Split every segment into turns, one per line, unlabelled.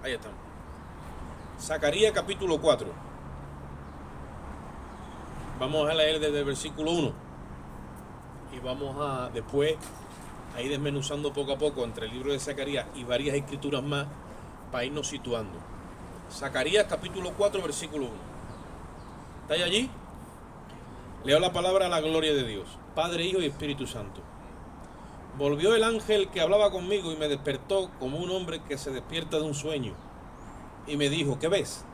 Ahí estamos. Zacarías capítulo 4. Vamos a leer desde el versículo 1 y vamos a después a ir desmenuzando poco a poco entre el libro de Zacarías y varias escrituras más para irnos situando. Zacarías capítulo 4 versículo 1. ¿Estáis allí? Leo la palabra a la gloria de Dios, Padre, Hijo y Espíritu Santo. Volvió el ángel que hablaba conmigo y me despertó como un hombre que se despierta de un sueño. Y me dijo, ¿qué ves?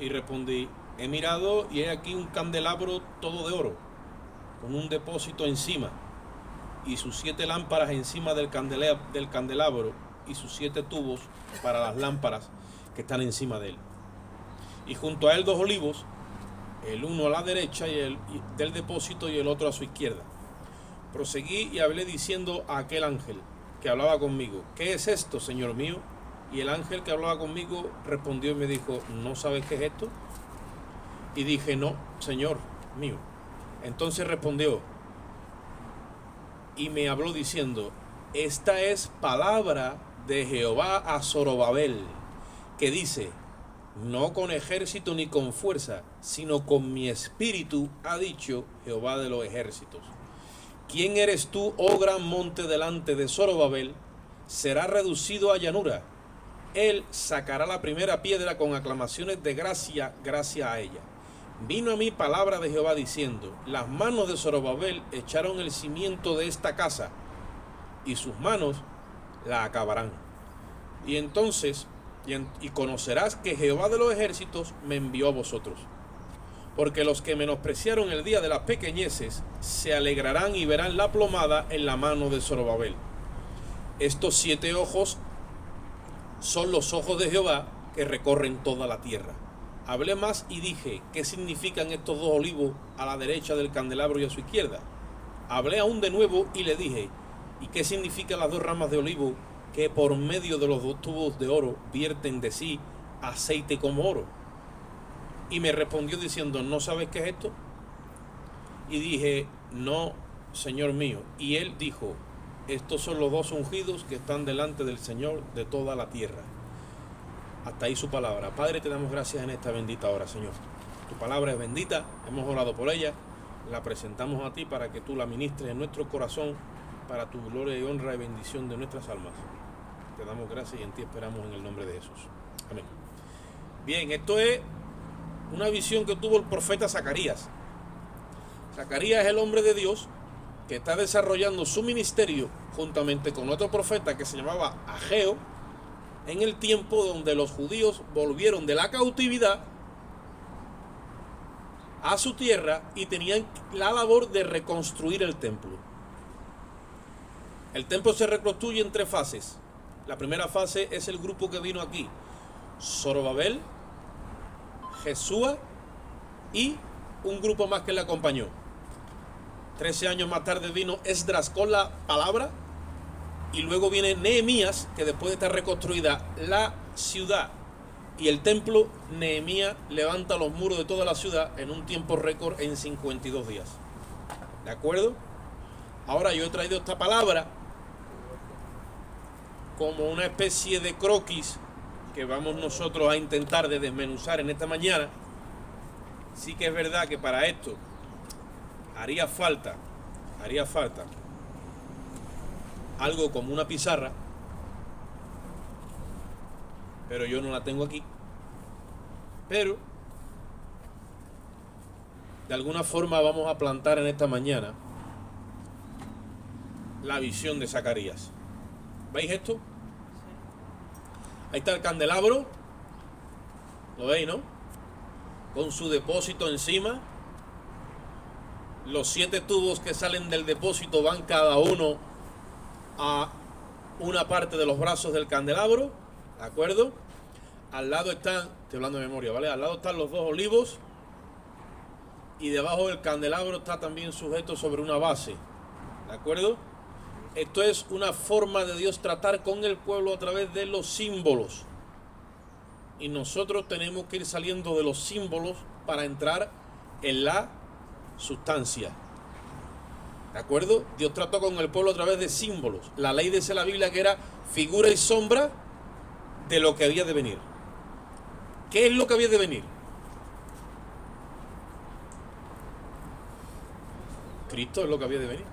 Y respondí, he mirado y he aquí un candelabro todo de oro, con un depósito encima, y sus 7 lámparas encima del candelabro, y sus 7 tubos para las lámparas que están encima de él. Y junto a él 2 olivos, el uno a la derecha del depósito y el otro a su izquierda. Proseguí y hablé diciendo a aquel ángel que hablaba conmigo, ¿qué es esto, Señor mío? Y el ángel que hablaba conmigo respondió y me dijo, ¿no sabes qué es esto? Y dije, no, Señor mío. Entonces respondió y me habló diciendo, esta es palabra de Jehová a Zorobabel, que dice, no con ejército ni con fuerza, sino con mi espíritu, ha dicho Jehová de los ejércitos. ¿Quién eres tú, oh gran monte, delante de Zorobabel? Será reducido a llanura. Él sacará la primera piedra con aclamaciones de gracia, gracia a ella. Vino a mí palabra de Jehová diciendo, las manos de Zorobabel echaron el cimiento de esta casa, y sus manos la acabarán. Y entonces, y conocerás que Jehová de los ejércitos me envió a vosotros. Porque los que menospreciaron el día de las pequeñeces se alegrarán y verán la plomada en la mano de Zorobabel. Estos 7 ojos son los ojos de Jehová que recorren toda la tierra. Hablé más y dije, ¿qué significan estos 2 olivos a la derecha del candelabro y a su izquierda? Hablé aún de nuevo y le dije, ¿y qué significan las 2 ramas de olivo que por medio de los 2 tubos de oro vierten de sí aceite como oro? Y me respondió diciendo, ¿no sabes qué es esto? Y dije, no, Señor mío. Y él dijo, estos son los 2 ungidos que están delante del Señor de toda la tierra. Hasta ahí su palabra. Padre, te damos gracias en esta bendita hora, Señor. Tu palabra es bendita, hemos orado por ella, la presentamos a ti para que tú la ministres en nuestro corazón, para tu gloria y honra y bendición de nuestras almas. Te damos gracias y en ti esperamos en el nombre de Jesús. Amén. Bien, esto es una visión que tuvo el profeta Zacarías. Zacarías es el hombre de Dios que está desarrollando su ministerio juntamente con otro profeta que se llamaba Ageo, en el tiempo donde los judíos volvieron de la cautividad a su tierra y tenían la labor de reconstruir el templo. El templo se reconstruye en 3 fases. La primera fase es el grupo que vino aquí: Zorobabel, Jesúa y un grupo más que le acompañó. 13 años más tarde vino Esdras con la palabra, y luego viene Nehemías, que después de estar reconstruida la ciudad y el templo, Nehemías levanta los muros de toda la ciudad en un tiempo récord en 52 días. ¿De acuerdo? Ahora yo he traído esta palabra como una especie de croquis que vamos nosotros a intentar de desmenuzar en esta mañana. Sí que es verdad que para esto haría falta algo como una pizarra, pero yo no la tengo aquí. Pero de alguna forma vamos a plantar en esta mañana la visión de Zacarías. ¿Veis esto? Ahí está el candelabro, ¿lo veis, no? Con su depósito encima. Los 7 tubos que salen del depósito van cada uno a una parte de los brazos del candelabro, ¿de acuerdo? Al lado están, estoy hablando de memoria, ¿vale? Al lado están los 2 olivos y debajo del candelabro está también sujeto sobre una base, ¿de acuerdo? Esto es una forma de Dios tratar con el pueblo a través de los símbolos, y nosotros tenemos que ir saliendo de los símbolos para entrar en la sustancia. ¿De acuerdo? Dios trató con el pueblo a través de símbolos. La ley dice la Biblia que era figura y sombra de lo que había de venir. ¿Qué es lo que había de venir? Cristo es lo que había de venir.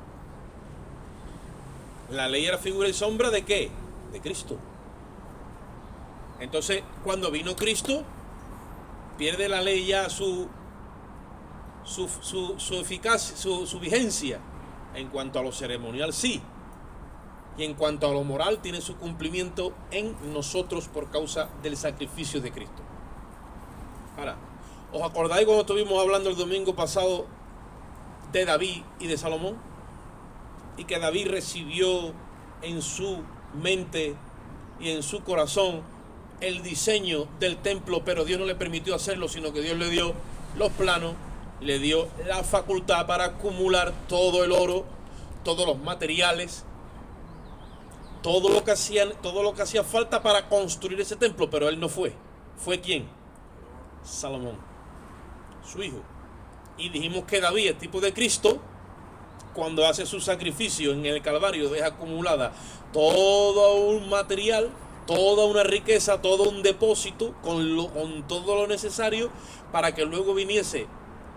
La ley era figura y sombra ¿de qué? De Cristo. Entonces, cuando vino Cristo, pierde la ley ya su eficacia, su vigencia. En cuanto a lo ceremonial, sí. Y en cuanto a lo moral, tiene su cumplimiento en nosotros por causa del sacrificio de Cristo. Ahora, ¿os acordáis cuando estuvimos hablando el domingo pasado de David y de Salomón? Y que David recibió en su mente y en su corazón el diseño del templo, pero Dios no le permitió hacerlo, sino que Dios le dio los planos, le dio la facultad para acumular todo el oro, todos los materiales, todo lo que hacía falta para construir ese templo, pero él no fue. ¿Fue quién? Salomón, su hijo. Y dijimos que David, el tipo de Cristo, cuando hace su sacrificio en el Calvario, deja acumulada todo un material, toda una riqueza, todo un depósito con todo lo necesario para que luego viniese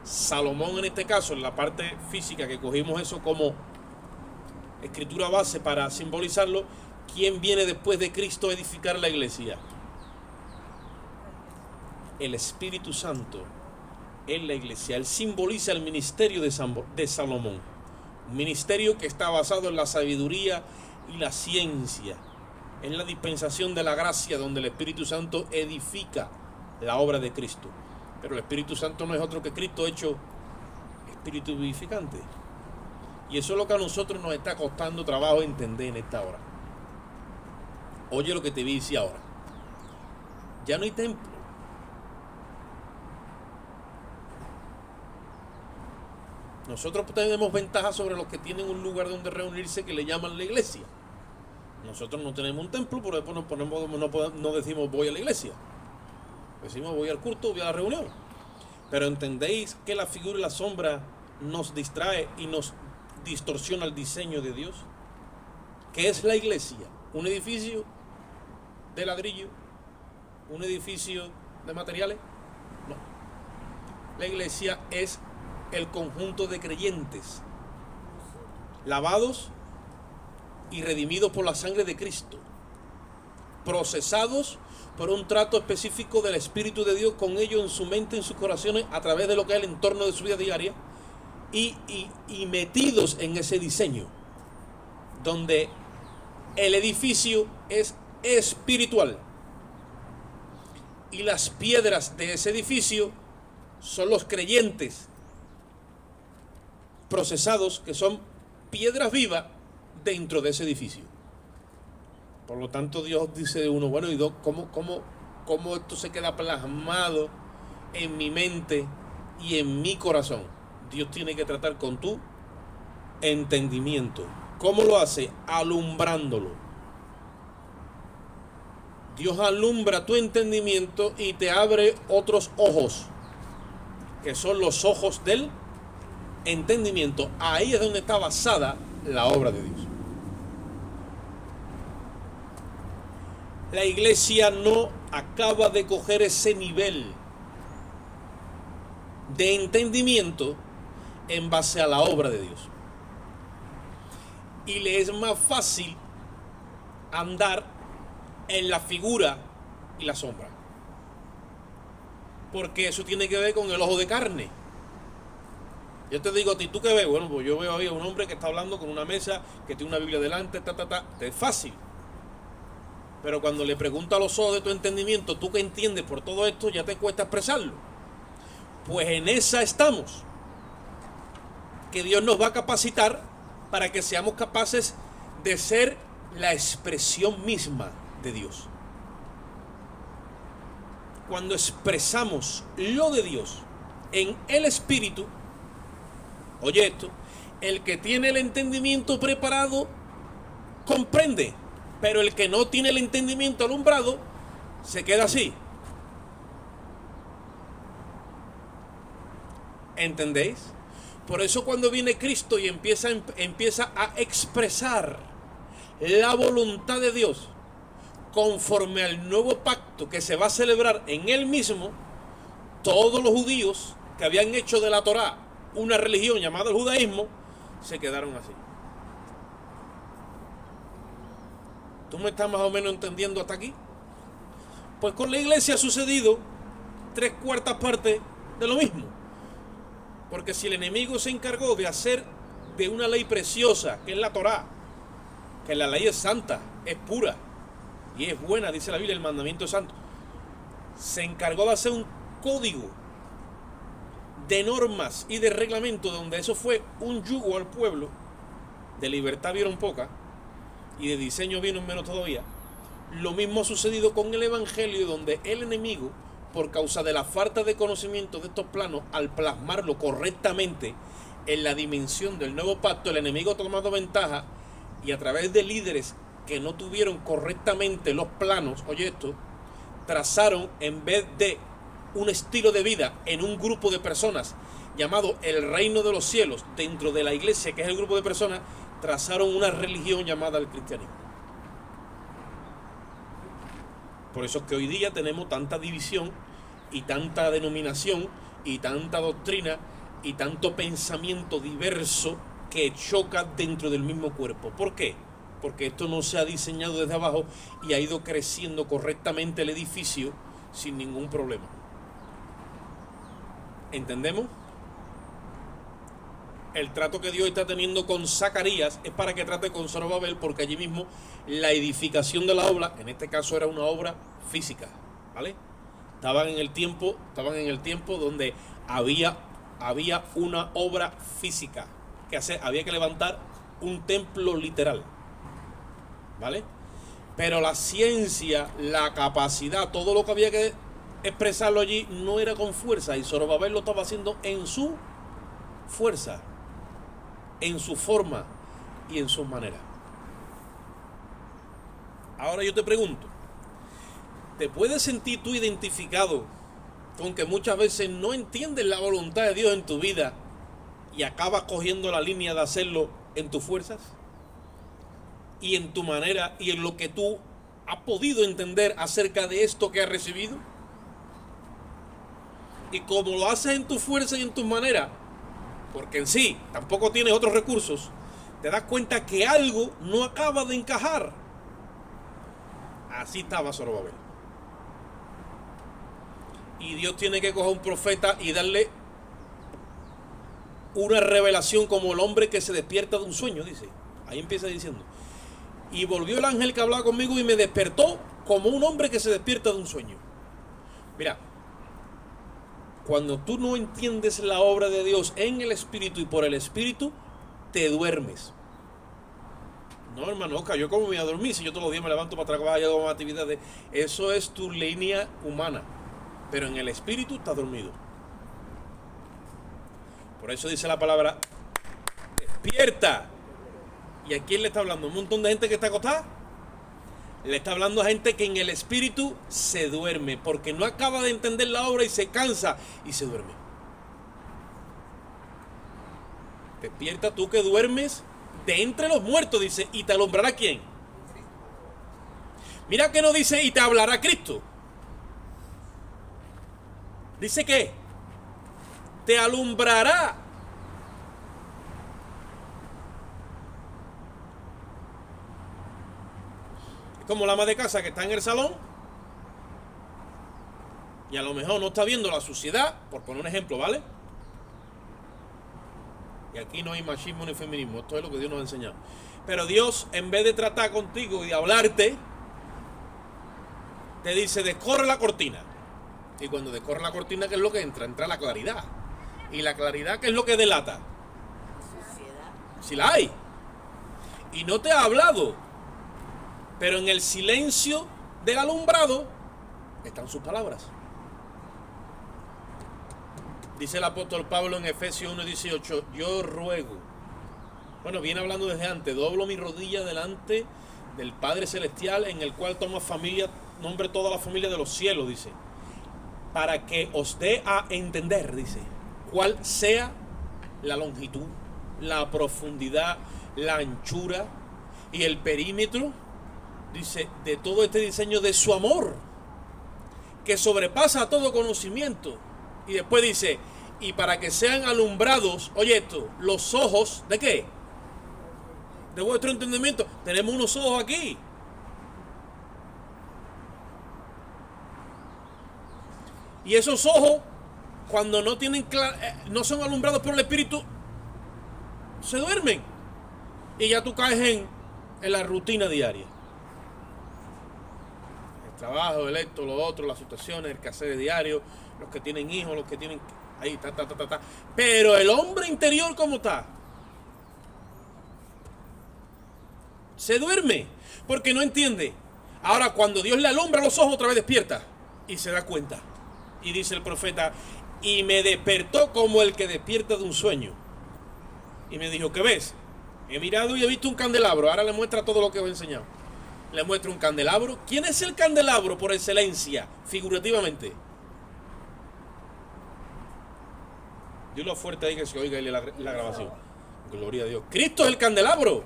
Salomón, en este caso, en la parte física, que cogimos eso como escritura base para simbolizarlo. ¿Quién viene después de Cristo a edificar la iglesia? El Espíritu Santo en la iglesia. Él simboliza el ministerio de Salomón, un ministerio que está basado en la sabiduría y la ciencia, en la dispensación de la gracia, donde el Espíritu Santo edifica la obra de Cristo. Pero el Espíritu Santo no es otro que Cristo hecho Espíritu vivificante. Y eso es lo que a nosotros nos está costando trabajo entender en esta hora. Oye lo que te dice ahora. Ya no hay templo. Nosotros tenemos ventaja sobre los que tienen un lugar donde reunirse que le llaman la iglesia. Nosotros no tenemos un templo, por después no decimos voy a la iglesia. Decimos voy al culto, voy a la reunión. Pero entendéis que la figura y la sombra nos distrae y nos distorsiona el diseño de Dios. ¿Qué es la iglesia? ¿Un edificio de ladrillo? ¿Un edificio de materiales? No. La iglesia es el conjunto de creyentes lavados y redimidos por la sangre de Cristo, procesados por un trato específico del Espíritu de Dios con ellos en su mente, en sus corazones, a través de lo que es el entorno de su vida diaria, y metidos en ese diseño, donde el edificio es espiritual y las piedras de ese edificio son los creyentes procesados, que son piedras vivas dentro de ese edificio. Por lo tanto, Dios dice de uno, bueno, ¿y cómo esto se queda plasmado en mi mente y en mi corazón? Dios tiene que tratar con tu entendimiento. ¿Cómo lo hace? Alumbrándolo. Dios alumbra tu entendimiento y te abre otros ojos, que son los ojos del entendimiento. Ahí es donde está basada la obra de Dios. La iglesia no acaba de coger ese nivel de entendimiento en base a la obra de Dios. Y le es más fácil andar en la figura y la sombra, porque eso tiene que ver con el ojo de carne. Yo te digo a ti, ¿tú qué ves? Bueno, pues yo veo ahí a un hombre que está hablando con una mesa, que tiene una Biblia delante, es fácil. Pero cuando le pregunto a los ojos de tu entendimiento, ¿tú qué entiendes por todo esto? Ya te cuesta expresarlo. Pues en esa estamos, que Dios nos va a capacitar para que seamos capaces de ser la expresión misma de Dios. Cuando expresamos lo de Dios en el Espíritu, oye esto, el que tiene el entendimiento preparado comprende, pero el que no tiene el entendimiento alumbrado se queda así. ¿Entendéis? Por eso cuando viene Cristo y empieza a expresar la voluntad de Dios conforme al nuevo pacto que se va a celebrar en él mismo, todos los judíos que habían hecho de la Torá una religión llamada el judaísmo, se quedaron así. ¿Tú me estás más o menos entendiendo hasta aquí? Pues con la iglesia ha sucedido 3/4 partes de lo mismo. Porque si el enemigo se encargó de hacer de una ley preciosa, que es la Torá, que la ley es santa, es pura y es buena, dice la Biblia, el mandamiento es santo, se encargó de hacer un código de normas y de reglamentos donde eso fue un yugo al pueblo. De libertad vieron poca y de diseño vieron menos todavía. Lo mismo ha sucedido con el evangelio, donde el enemigo, por causa de la falta de conocimiento de estos planos, al plasmarlo correctamente en la dimensión del nuevo pacto, el enemigo ha tomado ventaja y a través de líderes que no tuvieron correctamente los planos, oye esto, trazaron, en vez de un estilo de vida en un grupo de personas llamado el reino de los cielos, dentro de la iglesia, que es el grupo de personas, trazaron una religión llamada el cristianismo. Por eso es que hoy día tenemos tanta división y tanta denominación y tanta doctrina y tanto pensamiento diverso que choca dentro del mismo cuerpo. ¿Por qué? Porque esto no se ha diseñado desde abajo y ha ido creciendo correctamente el edificio sin ningún problema. ¿Entendemos? El trato que Dios está teniendo con Zacarías es para que trate con Zorobabel, porque allí mismo la edificación de la obra, en este caso era una obra física, ¿vale? Estaban en el tiempo donde había una obra física que hacer, había que levantar un templo literal, ¿vale? Pero la ciencia, la capacidad, todo lo que había que expresarlo allí no era con fuerza, y Zorobabel lo estaba haciendo en su fuerza, en su forma y en sus maneras. Ahora yo te pregunto, ¿te puedes sentir tú identificado con que muchas veces no entiendes la voluntad de Dios en tu vida y acabas cogiendo la línea de hacerlo en tus fuerzas y en tu manera y en lo que tú has podido entender acerca de esto que has recibido? Y como lo haces en tu fuerza y en tus maneras, porque en sí tampoco tienes otros recursos, te das cuenta que algo no acaba de encajar. Así estaba Zorobabel. Y Dios tiene que coger un profeta y darle una revelación como el hombre que se despierta de un sueño, dice. Ahí empieza diciendo: y volvió el ángel que hablaba conmigo y me despertó como un hombre que se despierta de un sueño. Mira, cuando tú no entiendes la obra de Dios en el Espíritu y por el Espíritu, te duermes. No, hermano, Oscar, yo como me voy a dormir si yo todos los días me levanto para trabajar y hago más actividades. Eso es tu línea humana, pero en el Espíritu estás dormido. Por eso dice la palabra: despierta. ¿Y a quién le está hablando? ¿Un montón de gente que está acostada? Le está hablando a gente que en el Espíritu se duerme, porque no acaba de entender la obra y se cansa y se duerme. Despierta tú que duermes de entre los muertos, dice, y te alumbrará ¿quién? Mira que no dice y te hablará Cristo. Dice que te alumbrará. Es como la ama de casa que está en el salón y a lo mejor no está viendo la suciedad, por poner un ejemplo, ¿vale? Y aquí no hay machismo ni feminismo, esto es lo que Dios nos ha enseñado. Pero Dios, en vez de tratar contigo y de hablarte, te dice: descorre la cortina. Y cuando descorre la cortina, ¿qué es lo que entra? Entra la claridad. Y la claridad, ¿qué es lo que delata? Suciedad. Si la hay. Y no te ha hablado, pero en el silencio del alumbrado están sus palabras. Dice el apóstol Pablo en Efesios 1:18: yo ruego, bueno, viene hablando desde antes, doblo mi rodilla delante del Padre Celestial, en el cual toma familia, nombre toda la familia de los cielos, dice, para que os dé a entender, dice, cuál sea la longitud, la profundidad, la anchura y el perímetro Dice, de todo este diseño de su amor, que sobrepasa todo conocimiento. Y después dice, y para que sean alumbrados, oye esto, los ojos, ¿de qué? De vuestro entendimiento. Tenemos unos ojos aquí. Y esos ojos, cuando no tienen no son alumbrados por el Espíritu, se duermen. Y ya tú caes en la rutina diaria. El trabajo, el esto, lo otro, las situaciones, el quehacer diario, los que tienen hijos, los que tienen... Ahí, ta. Pero el hombre interior, ¿cómo está? Se duerme, porque no entiende. Ahora, cuando Dios le alumbra los ojos, otra vez despierta y se da cuenta. Y dice el profeta, y me despertó como el que despierta de un sueño. Y me dijo, ¿qué ves? He mirado y he visto un candelabro. Ahora le muestra todo lo que os he enseñado. Le muestra un candelabro. ¿Quién es el candelabro por excelencia, figurativamente? Dilo fuerte ahí que se oiga la grabación. Gloria a Dios. Cristo es el candelabro.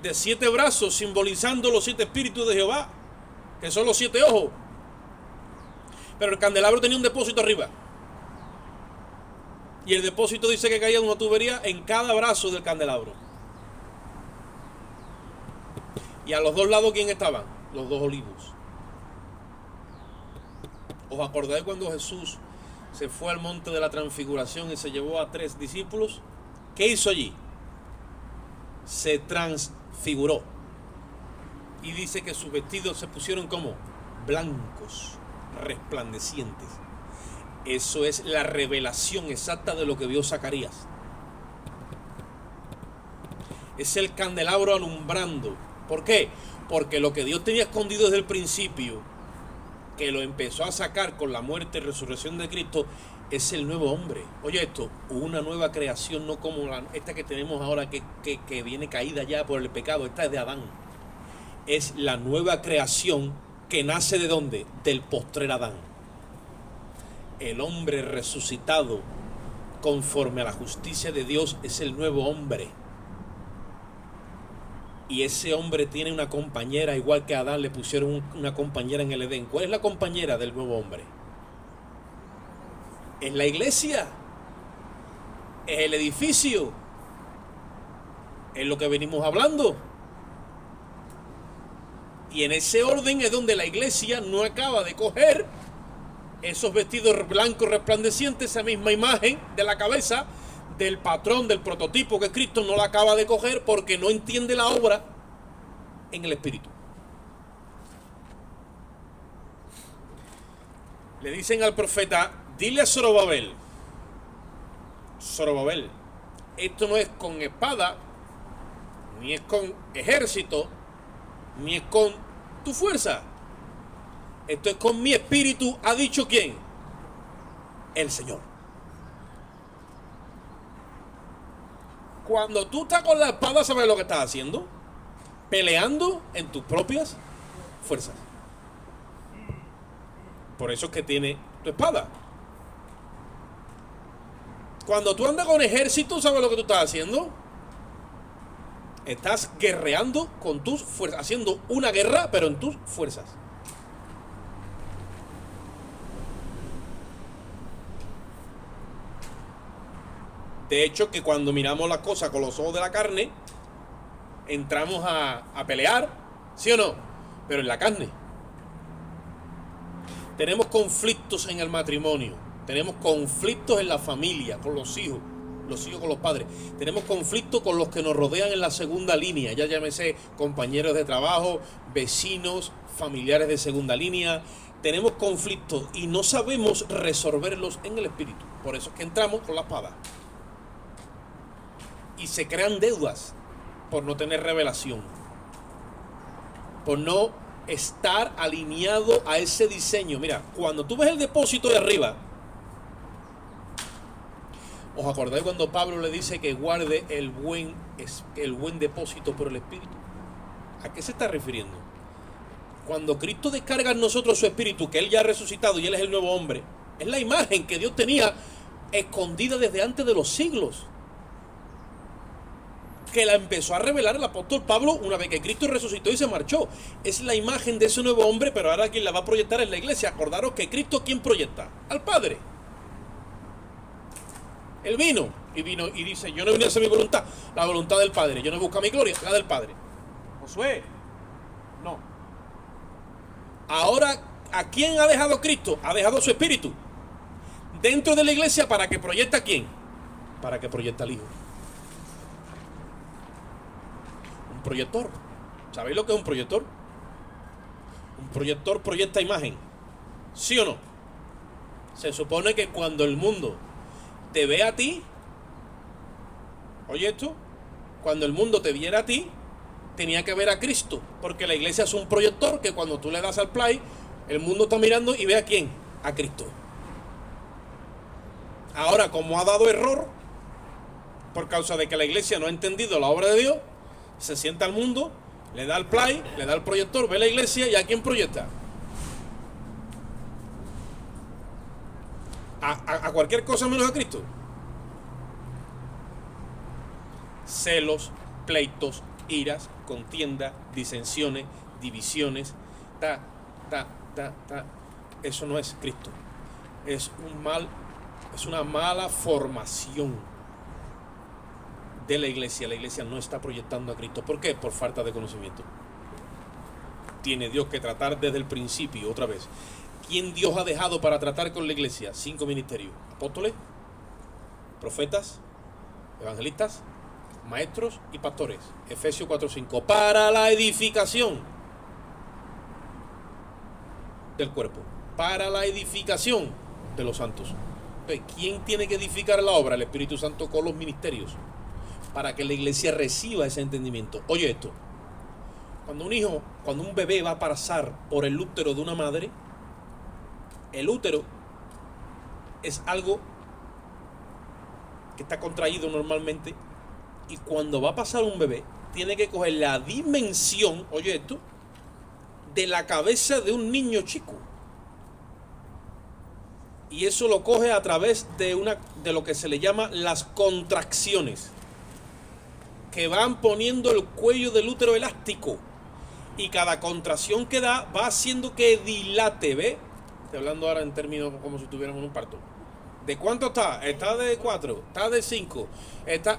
De 7 brazos, simbolizando los 7 espíritus de Jehová, que son los 7 ojos. Pero el candelabro tenía un depósito arriba. Y el depósito dice que caía una tubería en cada brazo del candelabro. Y a los dos lados, ¿quién estaban? Los 2 olivos. ¿Os acordáis cuando Jesús se fue al monte de la transfiguración y se llevó a 3 discípulos? ¿Qué hizo allí? Se transfiguró. Y dice que sus vestidos se pusieron como blancos, resplandecientes. Eso es la revelación exacta de lo que vio Zacarías. Es el candelabro alumbrando. ¿Por qué? Porque lo que Dios tenía escondido desde el principio, que lo empezó a sacar con la muerte y resurrección de Cristo, es el nuevo hombre. Oye esto, una nueva creación, no como esta que tenemos ahora que viene caída ya por el pecado. Esta es de Adán. Es la nueva creación que nace ¿de dónde? Del postrer Adán. El hombre resucitado conforme a la justicia de Dios es el nuevo hombre. Y ese hombre tiene una compañera, igual que a Adán le pusieron una compañera en el Edén. ¿Cuál es la compañera del nuevo hombre? Es la iglesia. Es el edificio. Es lo que venimos hablando. Y en ese orden es donde la iglesia no acaba de coger esos vestidos blancos resplandecientes, esa misma imagen de la cabeza del patrón, del prototipo que Cristo no la acaba de coger porque no entiende la obra en el Espíritu. Le dicen al profeta, dile a Zorobabel, esto no es con espada, ni es con ejército, ni es con tu fuerza. Esto es con mi espíritu, ha dicho ¿quién? El Señor. Cuando tú estás con la espada, ¿sabes lo que estás haciendo? Peleando en tus propias fuerzas. Por eso es que tiene tu espada. Cuando tú andas con ejército, ¿sabes lo que tú estás haciendo? Estás guerreando con tus fuerzas, haciendo una guerra, pero en tus fuerzas. De hecho, que cuando miramos las cosas con los ojos de la carne, entramos a pelear, ¿sí o no? Pero en la carne. Tenemos conflictos en el matrimonio, tenemos conflictos en la familia, con los hijos con los padres. Tenemos conflictos con los que nos rodean en la segunda línea, ya llámese compañeros de trabajo, vecinos, familiares de segunda línea. Tenemos conflictos y no sabemos resolverlos en el espíritu. Por eso es que entramos con la espada. Y se crean deudas por no tener revelación, por no estar alineado a ese diseño. Mira, cuando tú ves el depósito de arriba, ¿os acordáis cuando Pablo le dice que guarde el buen depósito por el Espíritu? ¿A qué se está refiriendo? Cuando Cristo descarga en nosotros su Espíritu, que Él ya ha resucitado y Él es el nuevo hombre, es la imagen que Dios tenía escondida desde antes de los siglos. que la empezó a revelar el apóstol Pablo una vez que Cristo resucitó y se marchó. Es la imagen de ese nuevo hombre, pero ahora quien la va a proyectar es la iglesia. Acordaros que Cristo, ¿quién proyecta? Al Padre. Él vino y dice, yo no vine a hacer mi voluntad, la voluntad del Padre. Yo no busco mi gloria, la del Padre. Josué, no. Ahora, ¿a quién ha dejado Cristo? Ha dejado su espíritu dentro de la iglesia para que proyecte a quién, para que proyecte al Hijo. Un proyector. ¿Sabéis lo que es un proyector? Un proyector proyecta imagen, ¿sí o no? Se supone que cuando el mundo te ve a ti, oye esto, cuando el mundo te viera a ti, tenía que ver a Cristo, porque la iglesia es un proyector que cuando tú le das al play, el mundo está mirando y ve a quién, a Cristo. Ahora, como ha dado error, por causa de que la iglesia no ha entendido la obra de Dios, se sienta al mundo, le da al play, le da al proyector, ve la iglesia y ¿a quién proyecta? A cualquier cosa menos a Cristo. Celos, pleitos, iras, contienda, disensiones, divisiones, eso no es Cristo. Es una mala formación de la iglesia. La iglesia no está proyectando a Cristo. ¿Por qué? Por falta de conocimiento. Tiene Dios que tratar desde el principio, otra vez. ¿Quién Dios ha dejado para tratar con la iglesia? 5 ministerios: apóstoles, profetas, evangelistas, maestros y pastores. Efesios 4:5. Para la edificación del cuerpo, para la edificación de los santos. Entonces, ¿quién tiene que edificar la obra? El Espíritu Santo con los ministerios, para que la iglesia reciba ese entendimiento. Oye esto, cuando un bebé va a pasar por el útero de una madre, el útero es algo que está contraído normalmente, y cuando va a pasar un bebé, tiene que coger la dimensión, oye esto, de la cabeza de un niño chico. Y eso lo coge a través de lo que se le llama las contracciones, que van poniendo el cuello del útero elástico, y cada contracción que da va haciendo que dilate, ¿ve? Estoy hablando ahora en términos como si tuviéramos un parto. ¿De cuánto está? Está de 4, está de 5.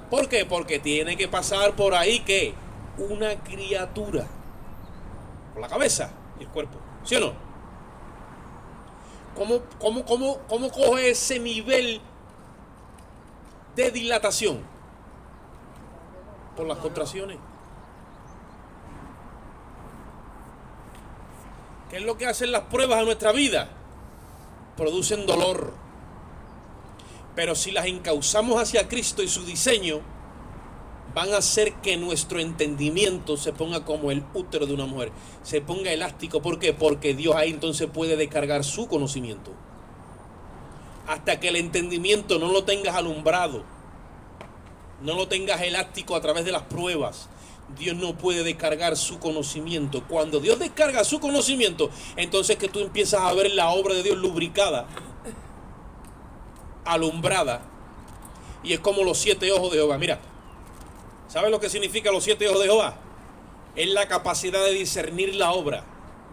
¿Por qué? Porque tiene que pasar por ahí, ¿qué? Una criatura. Por la cabeza y el cuerpo. ¿Sí o no? ¿Cómo coge ese nivel de dilatación? Por las contracciones. ¿Qué es lo que hacen las pruebas a nuestra vida? Producen dolor. Pero si las encauzamos hacia Cristo y su diseño, van a hacer que nuestro entendimiento se ponga como el útero de una mujer, se ponga elástico. ¿Por qué? Porque Dios ahí entonces puede descargar su conocimiento. Hasta que el entendimiento no lo tengas alumbrado, no lo tengas elástico a través de las pruebas, Dios no puede descargar su conocimiento. Cuando Dios descarga su conocimiento, entonces que tú empiezas a ver la obra de Dios lubricada, alumbrada, y es como los 7 ojos de Jehová. Mira, ¿sabes lo que significa los 7 ojos de Jehová? Es la capacidad de discernir la obra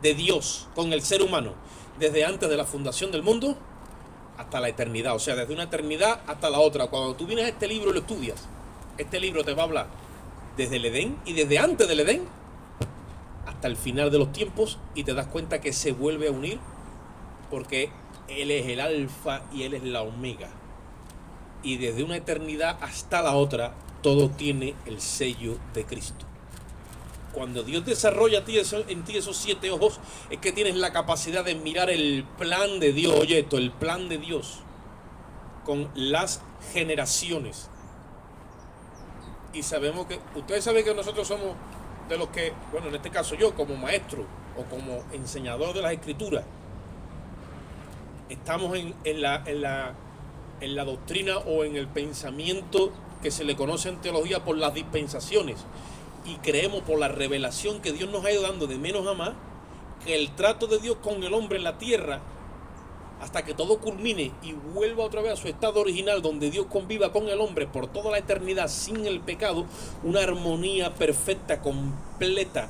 de Dios con el ser humano desde antes de la fundación del mundo hasta la eternidad. O sea, desde una eternidad hasta la otra. Cuando tú vienes a este libro y lo estudias, este libro te va a hablar desde el Edén y desde antes del Edén hasta el final de los tiempos, y te das cuenta que se vuelve a unir porque Él es el alfa y Él es la omega, y desde una eternidad hasta la otra todo tiene el sello de Cristo. Cuando Dios desarrolla en ti esos 7 ojos, es que tienes la capacidad de mirar el plan de Dios. Oye esto, el plan de Dios con las generaciones. Y sabemos que, ustedes saben que nosotros somos de los que, bueno, en este caso yo como maestro o como enseñador de las Escrituras, estamos en la doctrina o en el pensamiento que se le conoce en teología por las dispensaciones, y creemos por la revelación que Dios nos ha ido dando de menos a más, que el trato de Dios con el hombre en la tierra hasta que todo culmine y vuelva otra vez a su estado original, donde Dios conviva con el hombre por toda la eternidad sin el pecado, una armonía perfecta, completa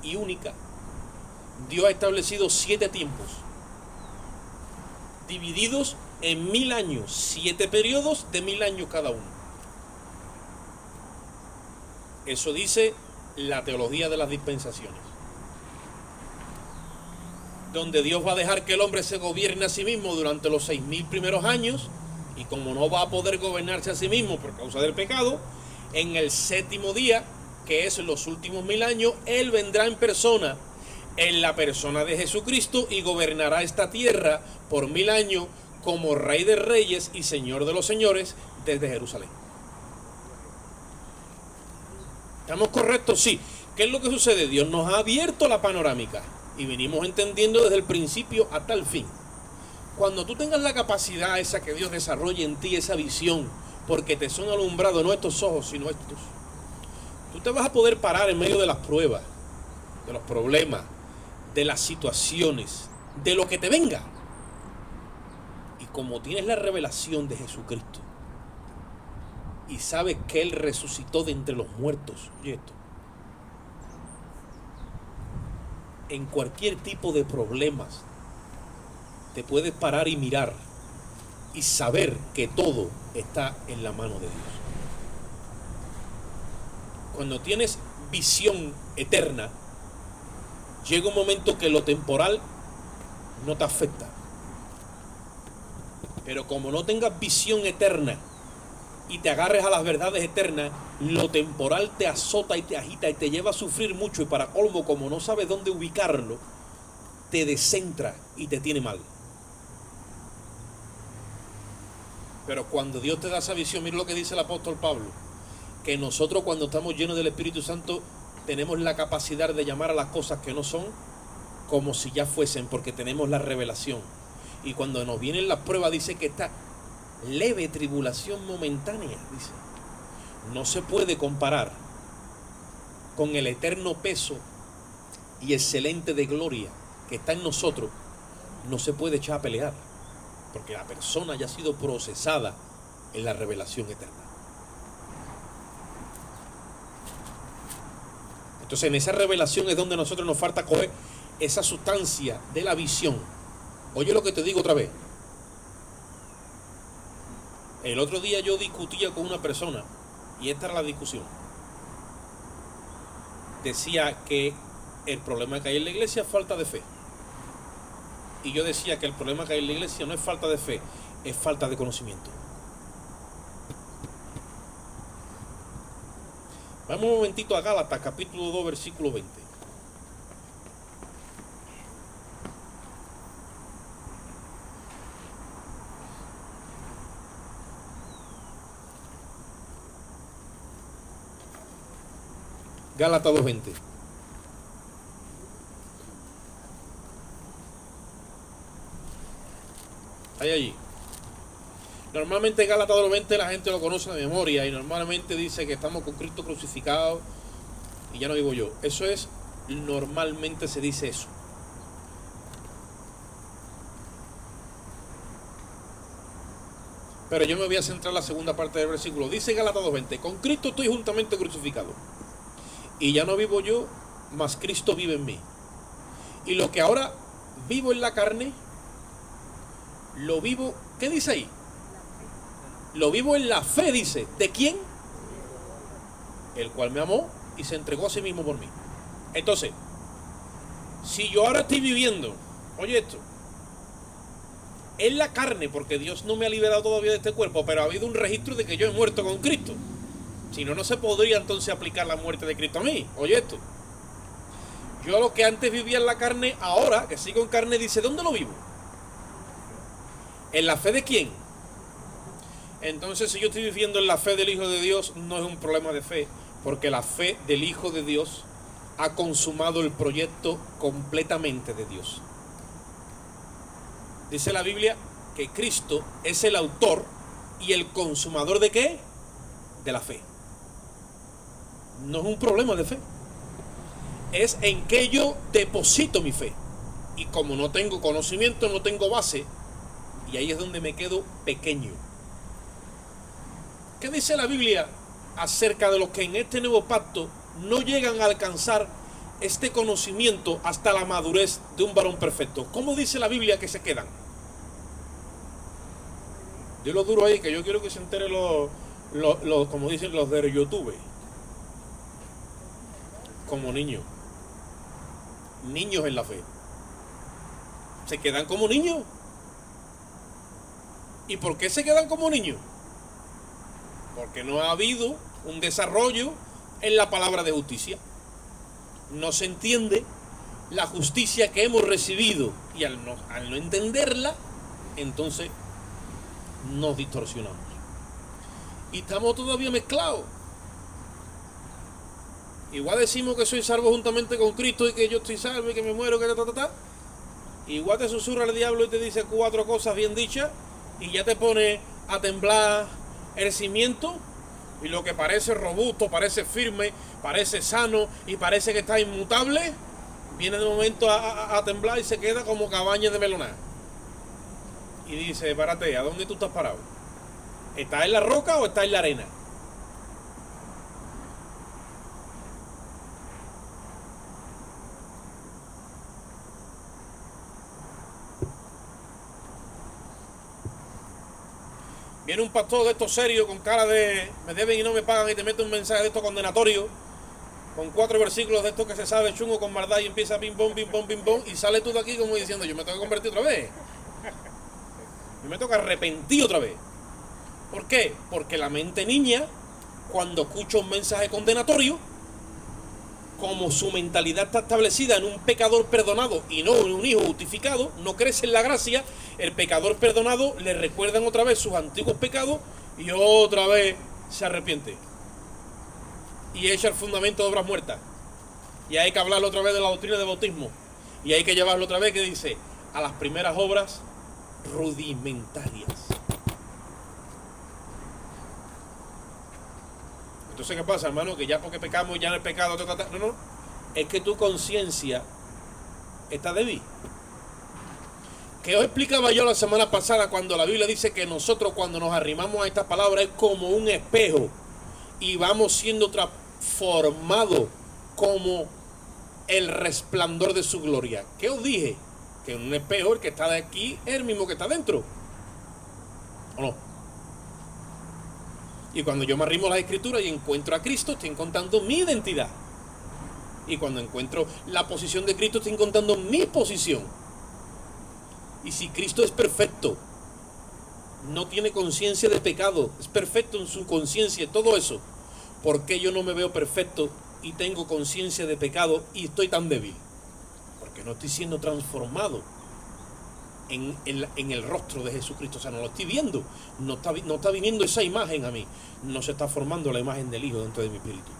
y única. Dios ha establecido 7 tiempos, divididos en 1000 años, 7 periodos de 1000 años cada uno. Eso dice la teología de las dispensaciones, donde Dios va a dejar que el hombre se gobierne a sí mismo durante los 6000 primeros años, y como no va a poder gobernarse a sí mismo por causa del pecado, en el 7º día, que es los últimos 1000 años, Él vendrá en persona, en la persona de Jesucristo, y gobernará esta tierra por 1000 años como Rey de Reyes y Señor de los Señores desde Jerusalén. ¿Estamos correctos? Sí. ¿Qué es lo que sucede? Dios nos ha abierto la panorámica y venimos entendiendo desde el principio hasta el fin. Cuando tú tengas la capacidad esa que Dios desarrolle en ti, esa visión, porque te son alumbrados no estos ojos sino estos, tú te vas a poder parar en medio de las pruebas, de los problemas, de las situaciones, de lo que te venga. Y como tienes la revelación de Jesucristo y sabes que Él resucitó de entre los muertos, oye esto, en cualquier tipo de problemas te puedes parar y mirar y saber que todo está en la mano de Dios. Cuando tienes visión eterna, llega un momento que lo temporal no te afecta. Pero como no tengas visión eterna y te agarres a las verdades eternas, lo temporal te azota y te agita y te lleva a sufrir mucho, y para colmo, como no sabes dónde ubicarlo, te descentra y te tiene mal. Pero cuando Dios te da esa visión, mira lo que dice el apóstol Pablo, que nosotros cuando estamos llenos del Espíritu Santo tenemos la capacidad de llamar a las cosas que no son como si ya fuesen, porque tenemos la revelación. Y cuando nos vienen las pruebas, dice que esta leve tribulación momentánea, dice, no se puede comparar con el eterno peso y excelente de gloria que está en nosotros. No se puede echar a pelear, porque la persona ya ha sido procesada en la revelación eterna. Entonces en esa revelación es donde a nosotros nos falta coger esa sustancia de la visión. Oye lo que te digo otra vez. El otro día yo discutía con una persona, y esta era la discusión. Decía que el problema que hay en la iglesia es falta de fe. Y yo decía que el problema que hay en la iglesia no es falta de fe, es falta de conocimiento. Vamos un momentito a Gálatas, capítulo 2, versículo 20. Gálatas 2:20. Hay allí. Normalmente Gálatas 2:20 la gente lo conoce de memoria y normalmente dice que estamos con Cristo crucificado y ya no vivo yo. Eso es, normalmente se dice eso. Pero yo me voy a centrar en la segunda parte del versículo. Dice Gálatas 2:20, con Cristo estoy juntamente crucificado. Y ya no vivo yo, mas Cristo vive en mí. Y lo que ahora vivo en la carne, lo vivo, ¿qué dice ahí? Lo vivo en la fe, dice. ¿De quién? El cual me amó y se entregó a sí mismo por mí. Entonces, si yo ahora estoy viviendo, oye esto, en la carne, porque Dios no me ha liberado todavía de este cuerpo, pero ha habido un registro de que yo he muerto con Cristo. Si no, no se podría entonces aplicar la muerte de Cristo a mí. Oye esto, yo lo que antes vivía en la carne, ahora que sigo en carne, dice, ¿dónde lo vivo? ¿En la fe de quién? Entonces, si yo estoy viviendo en la fe del Hijo de Dios, no es un problema de fe, porque la fe del Hijo de Dios ha consumado el proyecto completamente de Dios. Dice la Biblia que Cristo es el autor y el consumador ¿de qué? De la fe. No es un problema de fe. Es en que yo deposito mi fe. Y como no tengo conocimiento, no tengo base, Y ahí es donde me quedo pequeño. ¿Qué dice la Biblia acerca de los que en este nuevo pacto no llegan a alcanzar este conocimiento hasta la madurez de un varón perfecto? ¿Cómo dice la Biblia que se quedan? Yo lo duro ahí, que yo quiero que se enteren como dicen los de YouTube. Como niños. Niños en la fe. Se quedan como niños. ¿Y por qué se quedan como niños? Porque no ha habido un desarrollo en la palabra de justicia. No se entiende la justicia que hemos recibido, y al no entenderla, entonces nos distorsionamos. Y estamos todavía mezclados. Igual decimos que soy salvo juntamente con Cristo y que yo estoy salvo y que me muero, que ta. Igual te susurra el diablo y te dice 4 cosas bien dichas y ya te pone a temblar el cimiento, y lo que parece robusto, parece firme, parece sano y parece que está inmutable, viene de momento a temblar y se queda como cabaña de melonar. Y dice, párate, ¿a dónde tú estás parado? ¿Estás en la roca o estás en la arena? Viene un pastor de estos serios con cara de me deben y no me pagan y te mete un mensaje de estos condenatorio con 4 versículos de estos que se sabe chungo con maldad y empieza pim pom y sale tú de aquí como diciendo yo me tengo que convertir otra vez. Yo me tengo que arrepentir otra vez. ¿Por qué? Porque la mente niña, cuando escucha un mensaje condenatorio, como su mentalidad está establecida en un pecador perdonado y no en un hijo justificado, no crece en la gracia, el pecador perdonado le recuerdan otra vez sus antiguos pecados y otra vez se arrepiente. Y echa el fundamento de obras muertas. Y hay que hablarlo otra vez de la doctrina del bautismo. Y hay que llevarlo otra vez que dice, a las primeras obras rudimentarias. Entonces, ¿qué pasa, hermano? Que ya porque pecamos, ya en el pecado, no, es que tu conciencia está débil. Que os explicaba yo la semana pasada cuando la Biblia dice que nosotros cuando nos arrimamos a esta palabra es como un espejo y vamos siendo transformados como el resplandor de su gloria. ¿Qué os dije? Que en un espejo el que está de aquí es el mismo que está dentro. ¿O no? Y cuando yo me arrimo a las escrituras y encuentro a Cristo, estoy encontrando mi identidad. Y cuando encuentro la posición de Cristo, estoy encontrando mi posición. Y si Cristo es perfecto, no tiene conciencia de pecado, es perfecto en su conciencia y todo eso, ¿por qué yo no me veo perfecto y tengo conciencia de pecado y estoy tan débil? Porque no estoy siendo transformado en el rostro de Jesucristo. O sea, no lo estoy viendo, no está viniendo esa imagen a mí, no se está formando la imagen del Hijo dentro de mi espíritu.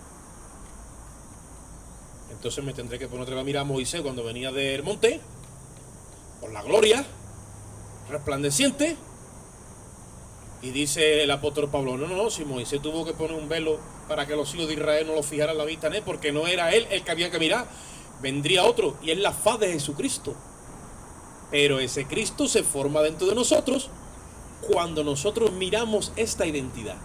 Entonces me tendré que poner otra vez a mirar a Moisés cuando venía del monte por la gloria resplandeciente, y dice el apóstol Pablo, no, si Moisés tuvo que poner un velo para que los hijos de Israel no lo fijaran la vista en él, porque no era él el que había que mirar, vendría otro, y es la faz de Jesucristo. Pero ese Cristo se forma dentro de nosotros cuando nosotros miramos esta identidad.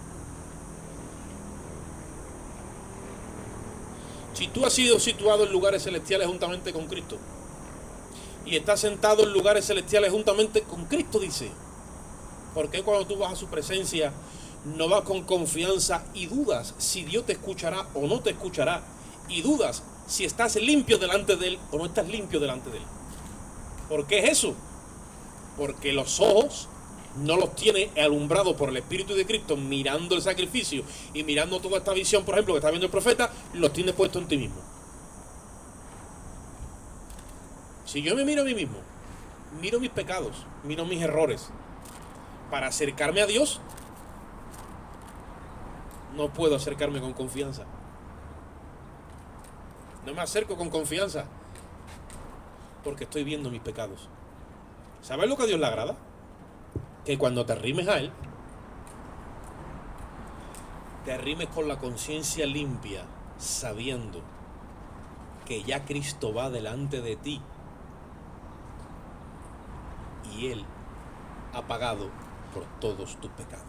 Si tú has sido situado en lugares celestiales juntamente con Cristo y estás sentado en lugares celestiales juntamente con Cristo, dice, ¿por qué cuando tú vas a su presencia no vas con confianza y dudas si Dios te escuchará o no te escuchará? Y dudas si estás limpio delante de Él o no estás limpio delante de Él. ¿Por qué es eso? Porque los ojos no los tiene alumbrados por el Espíritu de Cristo, mirando el sacrificio y mirando toda esta visión, por ejemplo, que está viendo el profeta, los tiene puestos en ti mismo. Si yo me miro a mí mismo, miro mis pecados, miro mis errores, para acercarme a Dios, no puedo acercarme con confianza. No me acerco con confianza porque estoy viendo mis pecados. ¿Sabes lo que a Dios le agrada? Que cuando te arrimes a Él, te arrimes con la conciencia limpia, sabiendo que ya Cristo va delante de ti y Él ha pagado por todos tus pecados.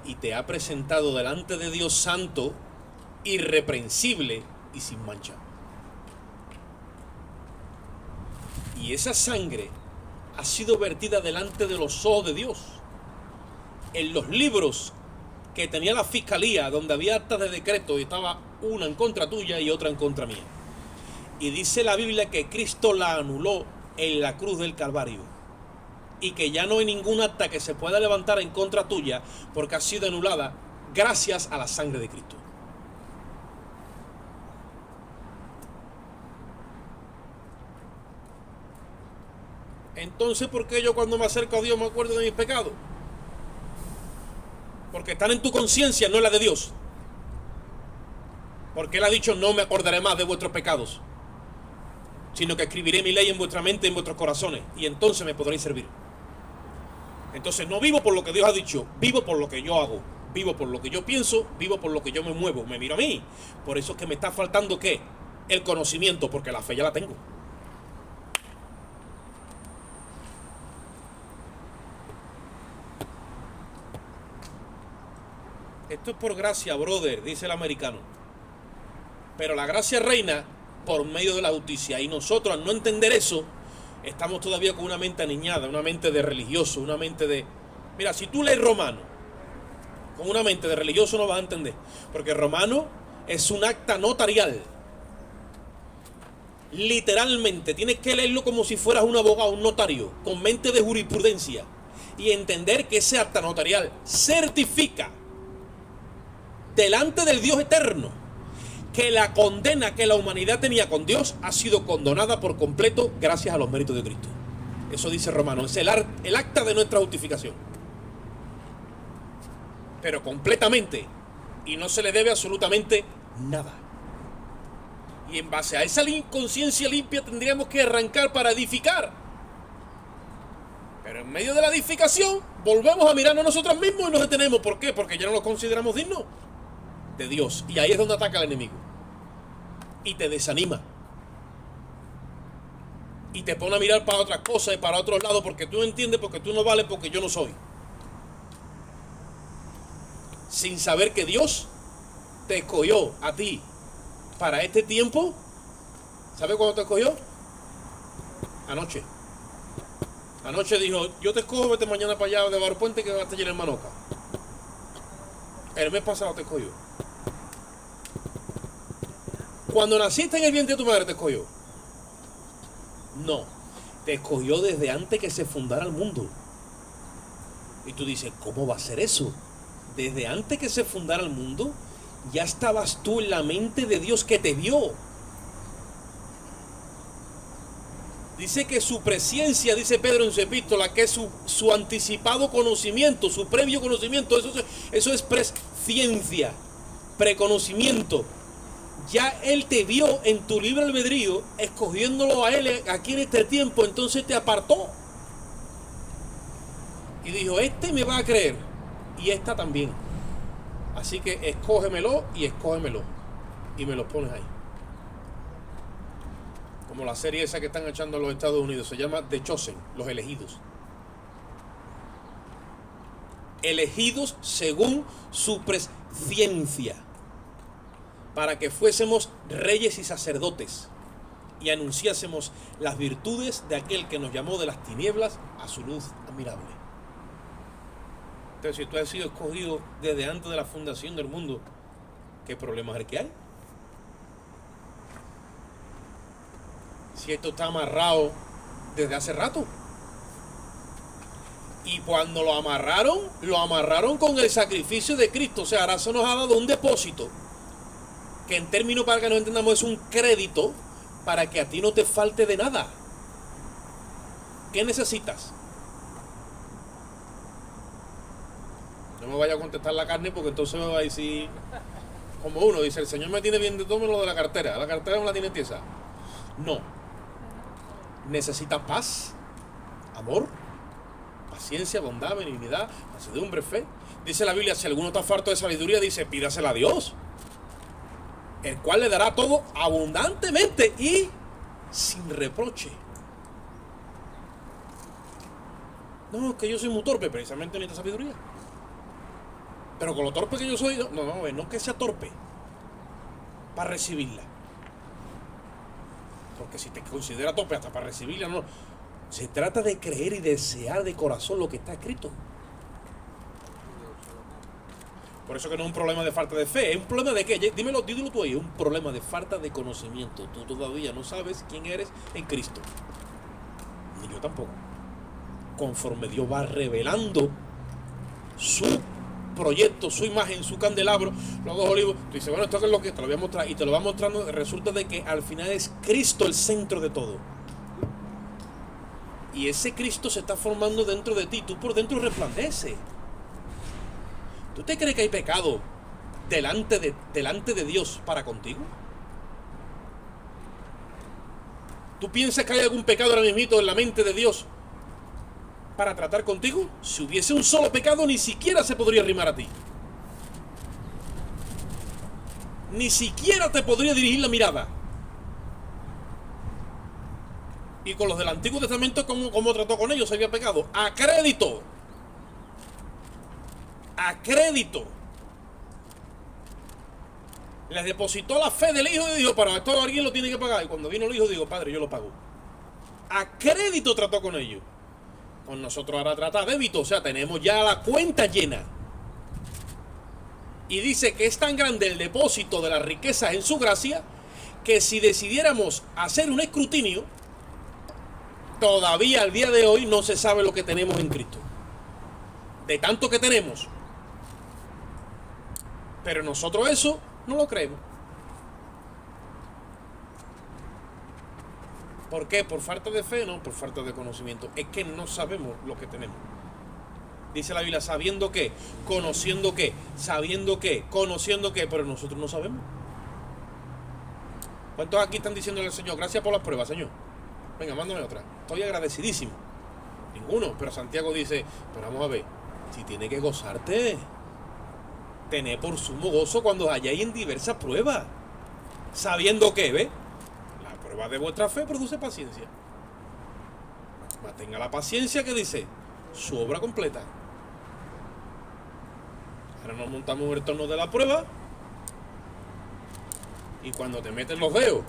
Y te ha presentado delante de Dios santo, irreprensible y sin mancha. Y esa sangre ha sido vertida delante de los ojos de Dios. En los libros que tenía la fiscalía, donde había actas de decreto, y estaba una en contra tuya y otra en contra mía. Y dice la Biblia que Cristo la anuló en la cruz del Calvario. Y que ya no hay ningún acta que se pueda levantar en contra tuya, porque ha sido anulada gracias a la sangre de Cristo. Entonces, ¿por qué yo cuando me acerco a Dios me acuerdo de mis pecados? Porque están en tu conciencia, no en la de Dios. Porque Él ha dicho, no me acordaré más de vuestros pecados, sino que escribiré mi ley en vuestra mente y en vuestros corazones, y entonces me podréis servir. Entonces no vivo por lo que Dios ha dicho, vivo por lo que yo hago, vivo por lo que yo pienso, vivo por lo que yo me muevo, me miro a mí. Por eso es que me está faltando, ¿qué? El conocimiento, porque la fe ya la tengo. Esto es por gracia, brother, dice el americano. Pero la gracia reina por medio de la justicia. Y nosotros, al no entender eso, estamos todavía con una mente aniñada, una mente de religioso, una mente de... Mira, si tú lees Romano, con una mente de religioso no vas a entender. Porque Romano es un acta notarial. Literalmente, tienes que leerlo como si fueras un abogado, un notario, con mente de jurisprudencia. Y entender que ese acta notarial certifica delante del Dios eterno que la condena que la humanidad tenía con Dios ha sido condonada por completo gracias a los méritos de Cristo. Eso dice Romano, es el acta de nuestra justificación. Pero completamente, y no se le debe absolutamente nada. Y en base a esa conciencia limpia tendríamos que arrancar para edificar. Pero en medio de la edificación volvemos a mirarnos nosotros mismos y nos detenemos. ¿Por qué? Porque ya no nos consideramos dignos de Dios. Y ahí es donde ataca el enemigo. Y te desanima. Y te pone a mirar para otras cosas y para otros lados porque tú no entiendes, porque tú no vales, porque yo no soy. Sin saber que Dios te escogió a ti para este tiempo. ¿Sabes cuándo te escogió? Anoche. Anoche dijo, yo te escojo, vete mañana para allá de Barpuente que vas a estar lleno en Manoca. El mes pasado te escogió. Cuando naciste en el vientre de tu madre te escogió. No, te escogió desde antes que se fundara el mundo. Y tú dices, ¿cómo va a ser eso? Desde antes que se fundara el mundo, ya estabas tú en la mente de Dios que te vio. Dice que su presciencia, dice Pedro en su epístola, que es su anticipado conocimiento, su previo conocimiento, eso es presciencia, preconocimiento. Ya Él te vio en tu libre albedrío, escogiéndolo a Él aquí en este tiempo, entonces te apartó. Y dijo, este me va a creer, y esta también. Así que escógemelo y escógemelo. Y me lo pones ahí. Como la serie esa que están echando en los Estados Unidos, se llama The Chosen, los elegidos. Elegidos según su presciencia, para que fuésemos reyes y sacerdotes y anunciásemos las virtudes de aquel que nos llamó de las tinieblas a su luz admirable. Entonces, si tú has sido escogido desde antes de la fundación del mundo, ¿qué problema es el que hay? Si esto está amarrado desde hace rato. Y cuando lo amarraron con el sacrificio de Cristo. O sea, ahora se nos ha dado un depósito, que en términos para que nos entendamos es un crédito para que a ti no te falte de nada. ¿Qué necesitas? No me vaya a contestar la carne, porque entonces me va a decir, como uno dice, el Señor me tiene bien de todo menos lo de la cartera. La cartera no la tiene tiesa. No. Necesitas paz, amor, paciencia, bondad, benignidad, mansedumbre, fe. Dice la Biblia, si alguno está farto de sabiduría, dice, pídasela a Dios, el cual le dará todo abundantemente y sin reproche. No, es que yo soy muy torpe, precisamente necesita sabiduría. Pero con lo torpe que yo soy, no es que sea torpe para recibirla. Porque si te considera torpe hasta para recibirla, no. Se trata de creer y desear de corazón lo que está escrito. Por eso que no es un problema de falta de fe, es un problema de qué, dímelo tú ahí, es un problema de falta de conocimiento. Tú todavía no sabes quién eres en Cristo. Ni yo tampoco. Conforme Dios va revelando su proyecto, su imagen, su candelabro, los dos olivos, tú dices, bueno, esto es lo que te lo voy a mostrar, y te lo va mostrando, resulta de que al final es Cristo el centro de todo. Y ese Cristo se está formando dentro de ti, tú por dentro resplandeces. ¿Tú te crees que hay pecado delante de Dios para contigo? ¿Tú piensas que hay algún pecado ahora mismito en la mente de Dios para tratar contigo? Si hubiese un solo pecado, ni siquiera se podría arrimar a ti. Ni siquiera te podría dirigir la mirada. Y con los del Antiguo Testamento, ¿cómo trató con ellos? Había pecado. A crédito. A crédito. Les depositó la fe del hijo y dijo, para esto alguien lo tiene que pagar. Y cuando vino el hijo, dijo, padre, yo lo pago. A crédito trató con ellos. Con nosotros ahora trata a débito. O sea, tenemos ya la cuenta llena. Y dice que es tan grande el depósito de las riquezas en su gracia, que si decidiéramos hacer un escrutinio, todavía al día de hoy no se sabe lo que tenemos en Cristo. De tanto que tenemos. Pero nosotros eso no lo creemos. ¿Por qué? ¿Por falta de fe? No, por falta de conocimiento. Es que no sabemos lo que tenemos. Dice la Biblia, sabiendo qué, conociendo qué, sabiendo qué, conociendo qué, pero nosotros no sabemos. ¿Cuántos aquí están diciéndole al Señor, gracias por las pruebas, Señor? Venga, mándame otra. Estoy agradecidísimo. Ninguno. Pero Santiago dice, pero vamos a ver, si tiene que gozarte, tener por sumo gozo cuando hayáis en diversas pruebas. Sabiendo que, ¿ves? La prueba de vuestra fe produce paciencia. Mantenga la paciencia que dice, su obra completa. Ahora nos montamos en el torno de la prueba. Y cuando te meten los dedos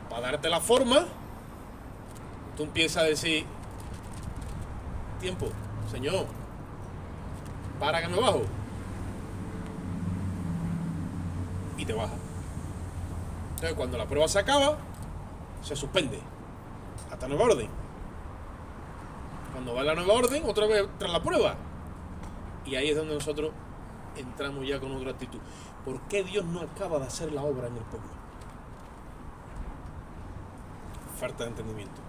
para darte la forma, tú empiezas a decir, tiempo, Señor, para que me bajo. Y te baja. Entonces cuando la prueba se acaba, se suspende hasta nueva orden. Cuando va la nueva orden, otra vez tras la prueba. Y ahí es donde nosotros entramos ya con otra actitud. ¿Por qué Dios no acaba de hacer la obra en el pueblo? Falta de entendimiento.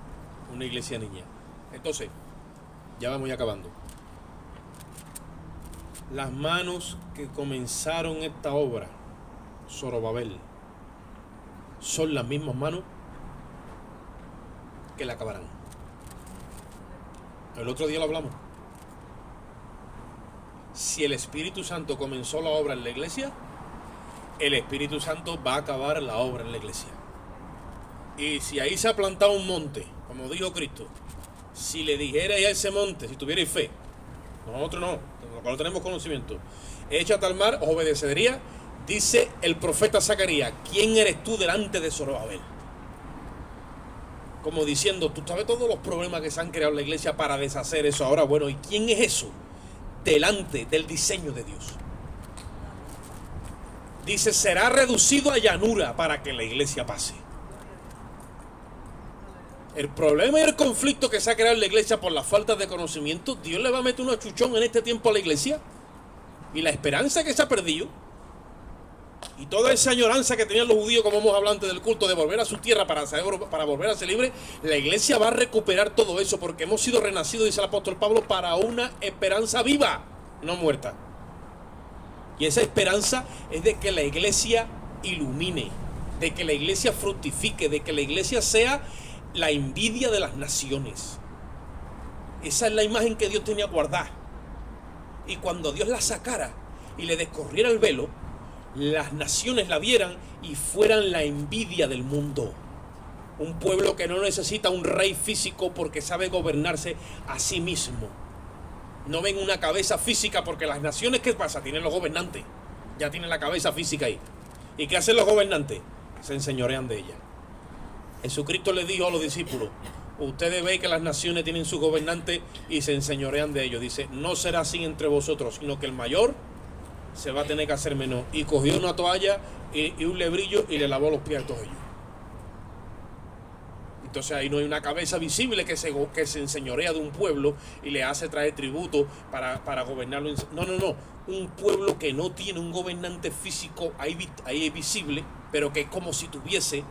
Una iglesia niña. Entonces, ya vamos ya acabando. Las manos que comenzaron esta obra, Zorobabel, son las mismas manos que la acabarán. El otro día lo hablamos. Si el Espíritu Santo comenzó la obra en la iglesia, el Espíritu Santo va a acabar la obra en la iglesia. Y si ahí se ha plantado un monte, como dijo Cristo, si le dijerais a ese monte, si tuvierais fe, nosotros no, no tenemos conocimiento, échate al mar, os obedecería. Dice el profeta Zacarías, ¿quién eres tú delante de Zorobabel? Como diciendo, tú sabes todos los problemas que se han creado en la iglesia para deshacer eso ahora. Bueno, ¿y quién es eso? Delante del diseño de Dios. Dice, será reducido a llanura para que la iglesia pase. El problema y el conflicto que se ha creado en la iglesia por la falta de conocimiento, Dios le va a meter un achuchón en este tiempo a la iglesia. Y la esperanza que se ha perdido, y toda esa añoranza que tenían los judíos, como hemos hablado antes del culto, de volver a su tierra para volver a ser libre, la iglesia va a recuperar todo eso, porque hemos sido renacidos, dice el apóstol Pablo, para una esperanza viva, no muerta. Y esa esperanza es de que la iglesia ilumine, de que la iglesia fructifique, de que la iglesia sea la envidia de las naciones. Esa es la imagen que Dios tenía guardada. Y cuando Dios la sacara y le descorriera el velo, las naciones la vieran y fueran la envidia del mundo. Un pueblo que no necesita un rey físico porque sabe gobernarse a sí mismo. No ven una cabeza física, porque las naciones, ¿qué pasa? Tienen los gobernantes. Ya tienen la cabeza física ahí. ¿Y qué hacen los gobernantes? Se enseñorean de ella. Jesucristo le dijo a los discípulos: ustedes ven que las naciones tienen sus gobernantes y se enseñorean de ellos. Dice, no será así entre vosotros, sino que el mayor se va a tener que hacer menor. Y cogió una toalla y un lebrillo y le lavó los pies a todos ellos. Entonces ahí no hay una cabeza visible que se enseñorea de un pueblo y le hace traer tributo para gobernarlo. No. Un pueblo que no tiene un gobernante físico ahí visible, pero que es como si tuviese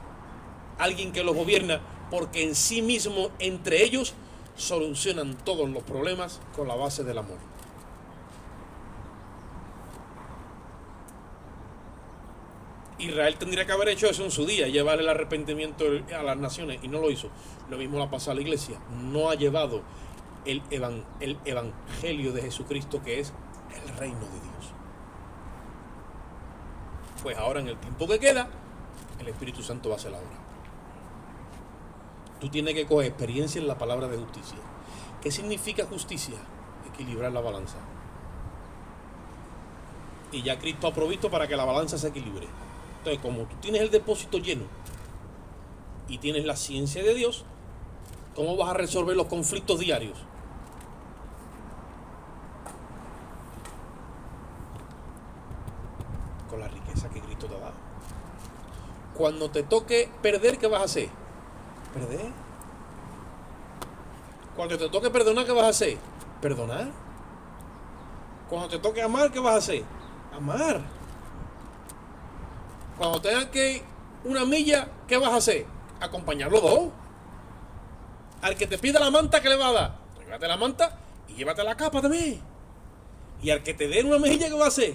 alguien que los gobierna, porque en sí mismo, entre ellos, solucionan todos los problemas con la base del amor. Israel tendría que haber hecho eso en su día, llevar el arrepentimiento a las naciones, y no lo hizo. Lo mismo le ha pasado a la iglesia. No ha llevado el evangelio de Jesucristo, que es el reino de Dios. Pues ahora, en el tiempo que queda, el Espíritu Santo va a hacer la obra. Tú tienes que coger experiencia en la palabra de justicia. ¿Qué significa justicia? Equilibrar la balanza. Y ya Cristo ha provisto para que la balanza se equilibre. Entonces, como tú tienes el depósito lleno y tienes la ciencia de Dios, ¿cómo vas a resolver los conflictos diarios? Con la riqueza que Cristo te ha dado. Cuando te toque perder, ¿qué vas a hacer? Perder. Cuando te toque perdonar, ¿qué vas a hacer? Perdonar. Cuando te toque amar, ¿qué vas a hacer? Amar. Cuando tengas que ir una milla, ¿qué vas a hacer? Acompañar los dos. Al que te pida la manta, ¿qué le va a dar? Llévate la manta y llévate la capa también. Y al que te dé una mejilla, ¿qué va a hacer?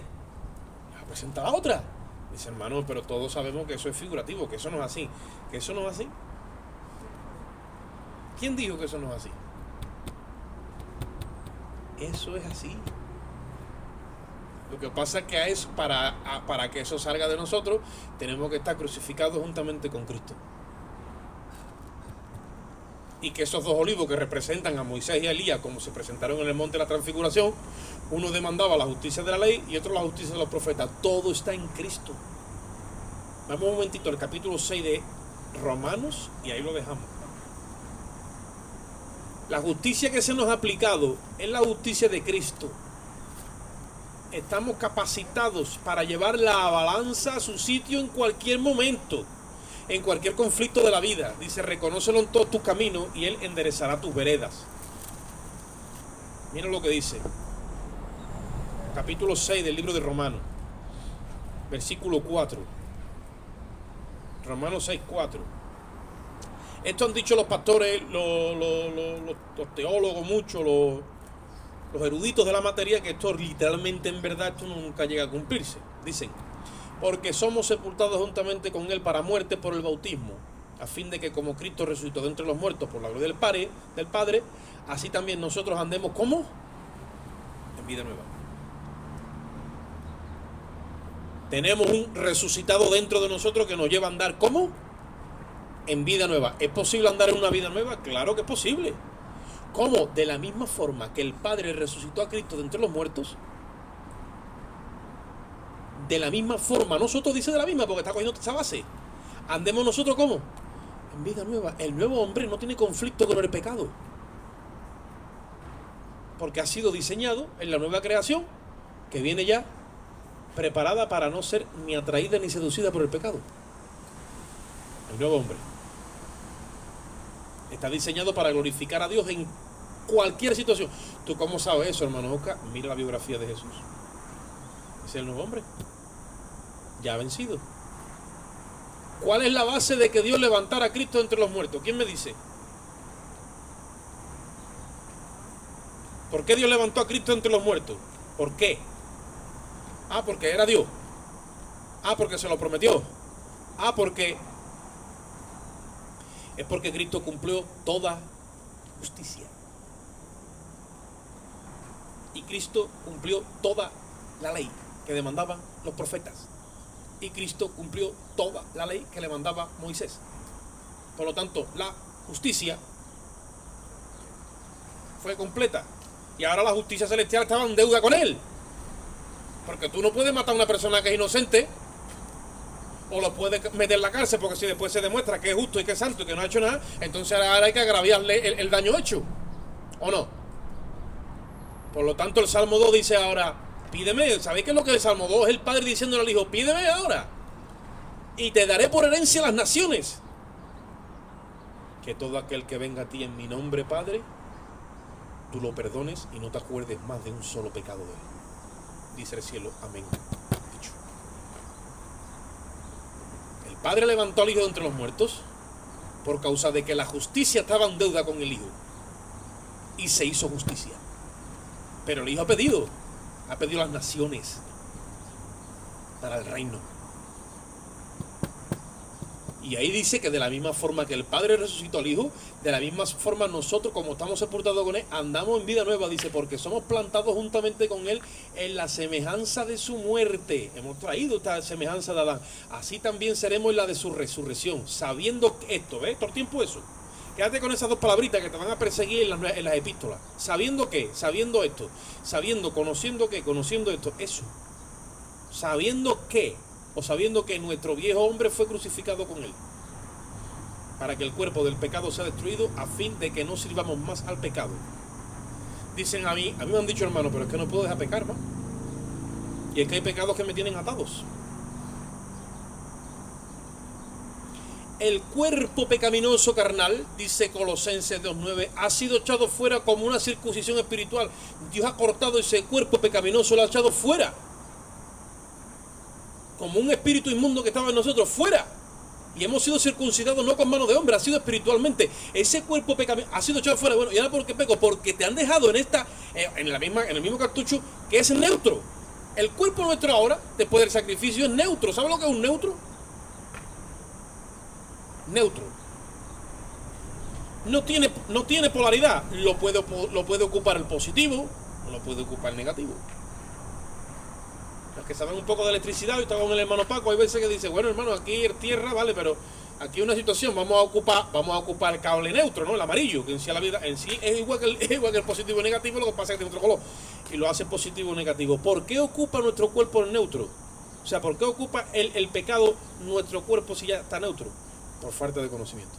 Le va a presentar la otra. Dice, hermano, pero todos sabemos que eso es figurativo, que eso no es así. Que eso no es así. ¿Quién dijo que eso no es así? Eso es así. Lo que pasa es que para que eso salga de nosotros, tenemos que estar crucificados juntamente con Cristo. Y que esos dos olivos que representan a Moisés y a Elías, como se presentaron en el monte de la transfiguración, uno demandaba la justicia de la ley y otro la justicia de los profetas. Todo está en Cristo. Vamos un momentito al capítulo 6 de Romanos y ahí lo dejamos. La justicia que se nos ha aplicado es la justicia de Cristo. Estamos capacitados para llevar la balanza a su sitio en cualquier momento, en cualquier conflicto de la vida. Dice, reconócelo en todos tus caminos y Él enderezará tus veredas. Miren lo que dice. Capítulo 6 del libro de Romanos, versículo 4. Romanos 6, 4. Esto han dicho los pastores, los teólogos, muchos, los eruditos de la materia, que esto literalmente, en verdad, esto nunca llega a cumplirse. Dicen, porque somos sepultados juntamente con Él para muerte por el bautismo, a fin de que como Cristo resucitó de entre los muertos por la gloria del Padre, así también nosotros andemos como en vida nueva. Tenemos un resucitado dentro de nosotros que nos lleva a andar como en vida nueva. ¿Es posible andar en una vida nueva? Claro que es posible. ¿Cómo? De la misma forma que el Padre resucitó a Cristo de entre los muertos, de la misma forma, nosotros, dice de la misma, porque está cogiendo esa base, andemos nosotros ¿cómo? En vida nueva. El nuevo hombre no tiene conflicto con el pecado, porque ha sido diseñado en la nueva creación, que viene ya preparada para no ser ni atraída ni seducida por el pecado. El nuevo hombre está diseñado para glorificar a Dios en cualquier situación. ¿Tú cómo sabes eso, hermano Oscar? Mira la biografía de Jesús. Es el nuevo hombre. Ya ha vencido. ¿Cuál es la base de que Dios levantara a Cristo entre los muertos? ¿Quién me dice? ¿Por qué Dios levantó a Cristo entre los muertos? ¿Por qué? Ah, porque era Dios. Ah, porque se lo prometió. Ah, porque... Es porque Cristo cumplió toda justicia. Y Cristo cumplió toda la ley que demandaban los profetas. Y Cristo cumplió toda la ley que le mandaba Moisés. Por lo tanto, la justicia fue completa. Y ahora la justicia celestial estaba en deuda con él. Porque tú no puedes matar a una persona que es inocente, o lo puedes meter en la cárcel, porque si después se demuestra que es justo y que es santo y que no ha hecho nada, entonces ahora hay que agraviarle el daño hecho, ¿o no? Por lo tanto, el Salmo 2 dice ahora, pídeme. ¿Sabéis qué es lo que es el Salmo 2? Es el padre diciéndole al hijo, pídeme ahora, y te daré por herencia las naciones. Que todo aquel que venga a ti en mi nombre, Padre, tú lo perdones y no te acuerdes más de un solo pecado de él. Dice el cielo, amén. Dicho. El Padre levantó al Hijo de entre los muertos por causa de que la justicia estaba en deuda con el Hijo, y se hizo justicia. Pero el Hijo ha pedido las naciones para el reino. Y ahí dice que de la misma forma que el Padre resucitó al Hijo, de la misma forma nosotros, como estamos sepultados con Él, andamos en vida nueva. Dice, porque somos plantados juntamente con Él en la semejanza de su muerte. Hemos traído esta semejanza de Adán. Así también seremos en la de su resurrección. Sabiendo esto, ¿ves? Todo el tiempo eso. Quédate con esas dos palabritas que te van a perseguir en las epístolas. ¿Sabiendo qué? Sabiendo esto. Sabiendo, conociendo qué, conociendo esto. Eso. Sabiendo qué. O sabiendo que nuestro viejo hombre fue crucificado con él, para que el cuerpo del pecado sea destruido, a fin de que no sirvamos más al pecado. Dicen a mí me han dicho, hermano, pero es que no puedo dejar pecar más. Y es que hay pecados que me tienen atados. El cuerpo pecaminoso carnal, dice Colosenses 2:9, ha sido echado fuera como una circuncisión espiritual. Dios ha cortado ese cuerpo pecaminoso, lo ha echado fuera. Como un espíritu inmundo que estaba en nosotros, fuera. Y hemos sido circuncidados no con mano de hombre, ha sido espiritualmente. Ese cuerpo pecaminoso ha sido echado fuera. Bueno, ¿y ahora por qué peco? Porque te han dejado en el mismo cartucho que es neutro. El cuerpo nuestro ahora, después del sacrificio, es neutro. ¿Sabes lo que es un neutro? Neutro. No tiene polaridad. Lo puede ocupar el positivo, o lo puede ocupar el negativo. Los que saben un poco de electricidad, y estaba con el hermano Paco, hay veces que dice, bueno, hermano, aquí es tierra, vale, pero aquí hay una situación, vamos a ocupar el cable neutro, ¿no? El amarillo, que en sí la vida en sí es igual que el positivo y negativo, lo que pasa es que tiene otro color y lo hace positivo o negativo. ¿Por qué ocupa nuestro cuerpo el neutro? O sea, ¿por qué ocupa el pecado nuestro cuerpo si ya está neutro? Por falta de conocimiento.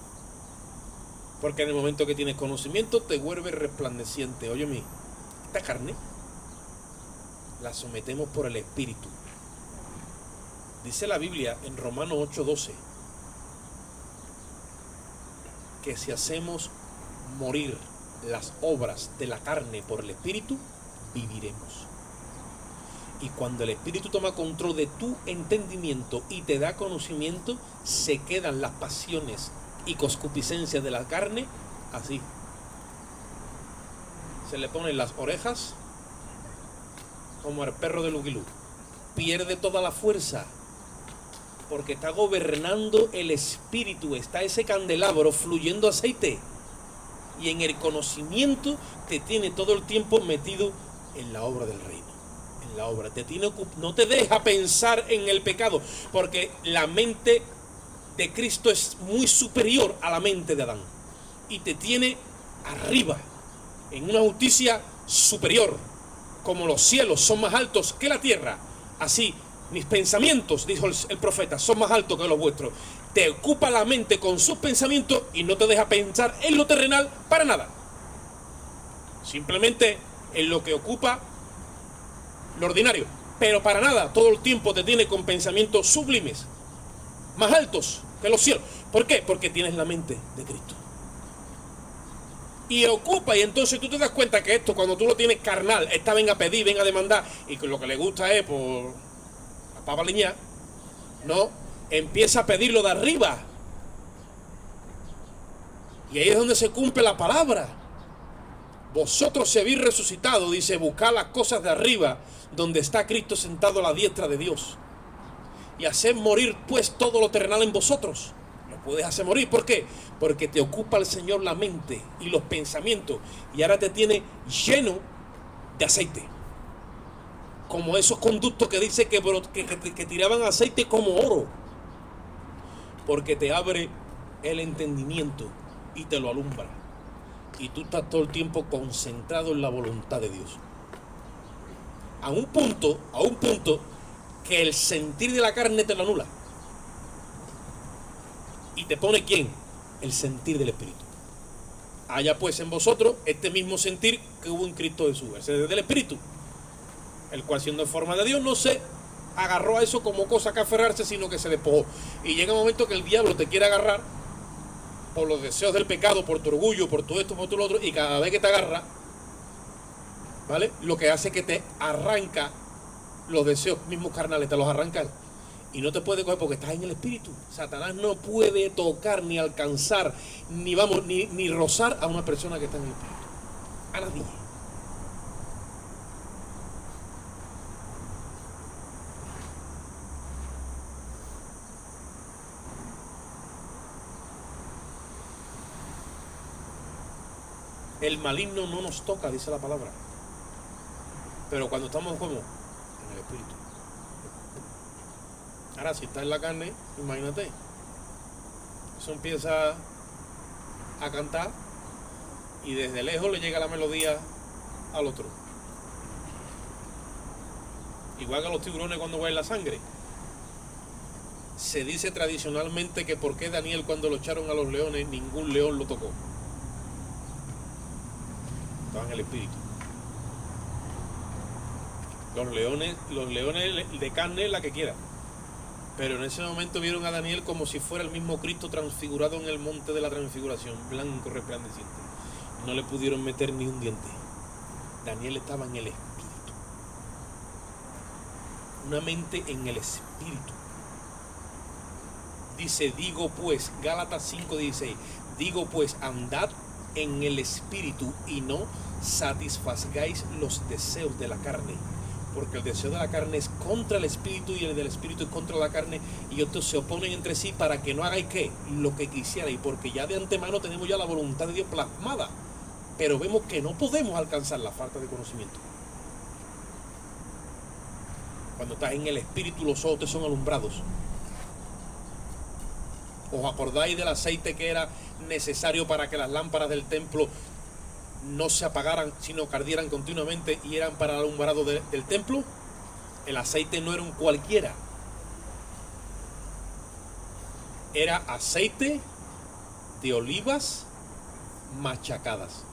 Porque en el momento que tienes conocimiento te vuelve resplandeciente. Óyeme, esta carne la sometemos por el Espíritu. Dice la Biblia en Romanos 8:12 que si hacemos morir las obras de la carne por el Espíritu, viviremos. Y cuando el Espíritu toma control de tu entendimiento y te da conocimiento, se quedan las pasiones y concupiscencias de la carne así. Se le ponen las orejas como al perro de Luquilú. Pierde toda la fuerza porque está gobernando el espíritu. Está ese candelabro fluyendo aceite, y en el conocimiento te tiene todo el tiempo metido en la obra del reino, en la obra. No te deja pensar en el pecado, porque la mente de Cristo es muy superior a la mente de Adán, y te tiene arriba en una justicia superior. Como los cielos son más altos que la tierra, así mis pensamientos, dijo el profeta, son más altos que los vuestros. Te ocupa la mente con sus pensamientos y no te deja pensar en lo terrenal para nada. Simplemente en lo que ocupa lo ordinario, pero para nada. Todo el tiempo te tiene con pensamientos sublimes, más altos que los cielos. ¿Por qué? Porque tienes la mente de Cristo. Y ocupa, y entonces tú te das cuenta que esto, cuando tú lo tienes carnal, esta venga a pedir, venga a demandar, y que lo que le gusta es por la pava liña, no, empieza a pedirlo de arriba. Y ahí es donde se cumple la palabra. Vosotros se habéis resucitado, dice, buscad las cosas de arriba, donde está Cristo sentado a la diestra de Dios. Y haced morir pues todo lo terrenal en vosotros. Puedes hacer morir. ¿Por qué? Porque te ocupa el Señor la mente y los pensamientos, y ahora te tiene lleno de aceite, como esos conductos que dice que tiraban aceite como oro, porque te abre el entendimiento y te lo alumbra. y tú estás todo el tiempo concentrado en la voluntad de Dios. A un punto que el sentir de la carne te lo anula. ¿Y te pone quién? El sentir del Espíritu. Haya pues en vosotros este mismo sentir que hubo en Cristo Jesús, ese del Espíritu, el cual siendo en forma de Dios no se agarró a eso como cosa que aferrarse, sino que se despojó. Y llega un momento que el diablo te quiere agarrar por los deseos del pecado, por tu orgullo, por todo esto, por todo lo otro, y cada vez que te agarra, ¿vale? Lo que hace es que te arranca los deseos mismos carnales, te los arranca y no te puede coger porque estás en el Espíritu. Satanás no puede tocar ni alcanzar ni rozar a una persona que está en el Espíritu. A nadie. El maligno no nos toca, dice la palabra. Pero cuando estamos como en el Espíritu. Ahora, si está en la carne, imagínate. Eso empieza a cantar y desde lejos le llega la melodía al otro. Igual que a los tiburones cuando huelen la sangre. Se dice tradicionalmente que por qué Daniel cuando lo echaron a los leones, ningún león lo tocó. Estaba en el Espíritu. Los leones de carne, la que quiera. Pero en ese momento vieron a Daniel como si fuera el mismo Cristo transfigurado en el monte de la transfiguración, blanco resplandeciente. No le pudieron meter ni un diente. Daniel estaba en el Espíritu. Una mente en el Espíritu. Dice, digo pues, Gálatas 5:16, digo pues, andad en el Espíritu y no satisfagáis los deseos de la carne. Porque el deseo de la carne es contra el Espíritu y el del Espíritu es contra la carne, y estos se oponen entre sí para que no hagáis ¿qué? Lo que quisierais, porque ya de antemano tenemos ya la voluntad de Dios plasmada, pero vemos que no podemos alcanzar la falta de conocimiento. Cuando estás en el Espíritu, los ojos te son alumbrados. ¿Os acordáis del aceite que era necesario para que las lámparas del templo no se apagaran, sino que ardieran continuamente y eran para el alumbrado del templo? El aceite no era un cualquiera. Era aceite de olivas machacadas.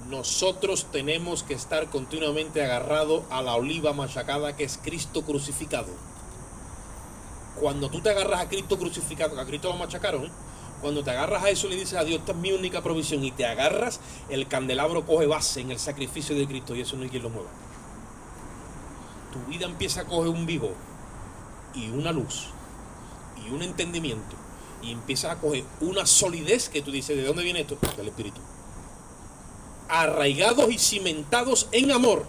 Nosotros tenemos que estar continuamente agarrados a la oliva machacada que es Cristo crucificado. Cuando tú te agarras a Cristo crucificado, a Cristo lo machacaron, cuando te agarras a eso y le dices a Dios, esta es mi única provisión, y te agarras, el candelabro coge base en el sacrificio de Cristo y eso no hay quien lo mueva. Tu vida empieza a coger un vigor y una luz y un entendimiento y empiezas a coger una solidez que tú dices, ¿de dónde viene esto? Del Espíritu. Arraigados y cimentados en amor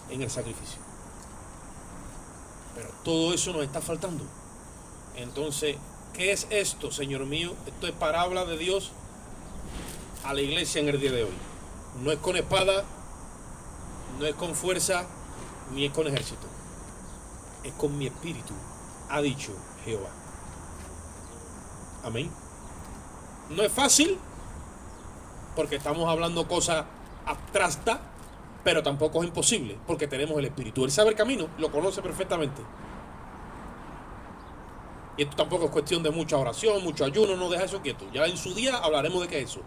en el sacrificio. Pero todo eso nos está faltando. Entonces, ¿qué es esto, Señor mío? Esto es palabra de Dios a la iglesia en el día de hoy. No es con espada, no es con fuerza, ni es con ejército. Es con mi espíritu, ha dicho Jehová. Amén. No es fácil, porque estamos hablando cosas abstractas, pero tampoco es imposible, porque tenemos el espíritu. Él sabe el camino, lo conoce perfectamente. Y esto tampoco es cuestión de mucha oración, mucho ayuno, no deja eso quieto. Ya en su día hablaremos de qué es eso.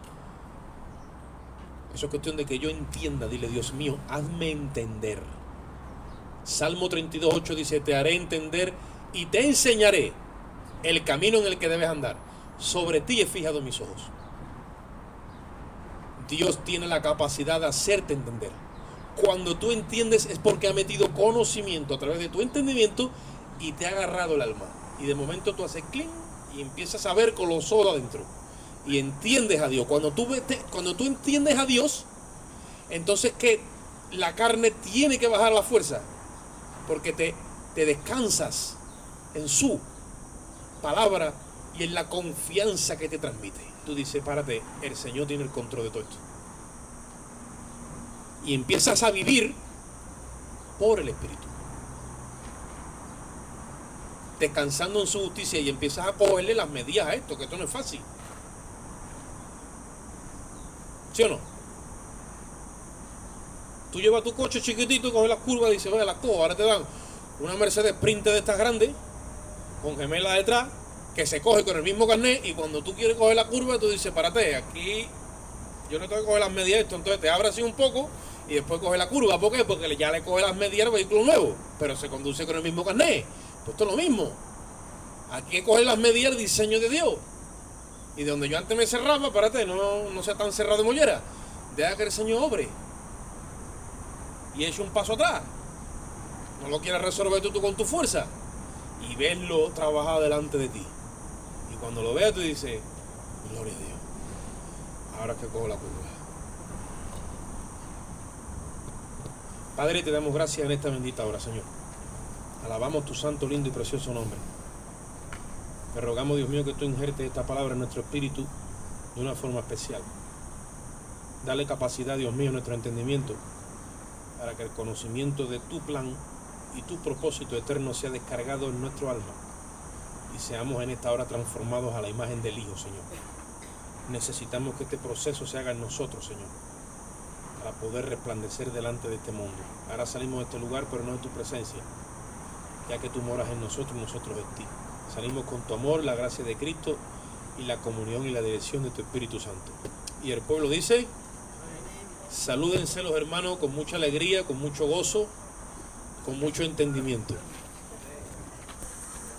Eso es cuestión de que yo entienda, dile, Dios mío, hazme entender. Salmo 32:8 dice, te haré entender y te enseñaré el camino en el que debes andar. Sobre ti he fijado mis ojos. Dios tiene la capacidad de hacerte entender. Cuando tú entiendes es porque ha metido conocimiento a través de tu entendimiento y te ha agarrado el alma. Y de momento tú haces cling y empiezas a ver con los ojos adentro. Y entiendes a Dios. Cuando tú entiendes a Dios, entonces que la carne tiene que bajar la fuerza. Porque te descansas en su palabra y en la confianza que te transmite. Tú dices, párate, el Señor tiene el control de todo esto. Y empiezas a vivir por el Espíritu. Descansando en su justicia y empiezas a cogerle las medidas a esto, que esto no es fácil. ¿Sí o no? Tú llevas tu coche chiquitito, coges las curvas y dices, oye, las cojo. Ahora te dan una Mercedes Sprinter de estas grandes, con gemela detrás, que se coge con el mismo carnet, y cuando tú quieres coger la curva, tú dices, párate, aquí yo no tengo que coger las medidas de esto, entonces te abre así un poco y después coge la curva. ¿Por qué? Porque ya le coge las medidas al vehículo nuevo, pero se conduce con el mismo carnet. Pues esto es lo mismo. Aquí hay que coger las medidas del diseño de Dios. Y de donde yo antes me cerraba, párate, no sea tan cerrado de mollera. Deja que el Señor obre. Y eche un paso atrás. No lo quieras resolver tú con tu fuerza. Y verlo trabajar delante de ti. Y cuando lo veas, tú dices, gloria a Dios. Ahora es que cojo la curva. Padre, te damos gracias en esta bendita hora, Señor. Alabamos tu santo, lindo y precioso nombre. Te rogamos, Dios mío, que tú injertes esta palabra en nuestro espíritu de una forma especial. Dale capacidad, Dios mío, a nuestro entendimiento, para que el conocimiento de tu plan y tu propósito eterno sea descargado en nuestro alma y seamos en esta hora transformados a la imagen del Hijo, Señor. Necesitamos que este proceso se haga en nosotros, Señor, para poder resplandecer delante de este mundo. Ahora salimos de este lugar, pero no de tu presencia, ya que tú moras en nosotros y nosotros en ti. Salimos con tu amor, la gracia de Cristo y la comunión y la dirección de tu Espíritu Santo. Y el pueblo dice, salúdense los hermanos con mucha alegría, con mucho gozo, con mucho entendimiento.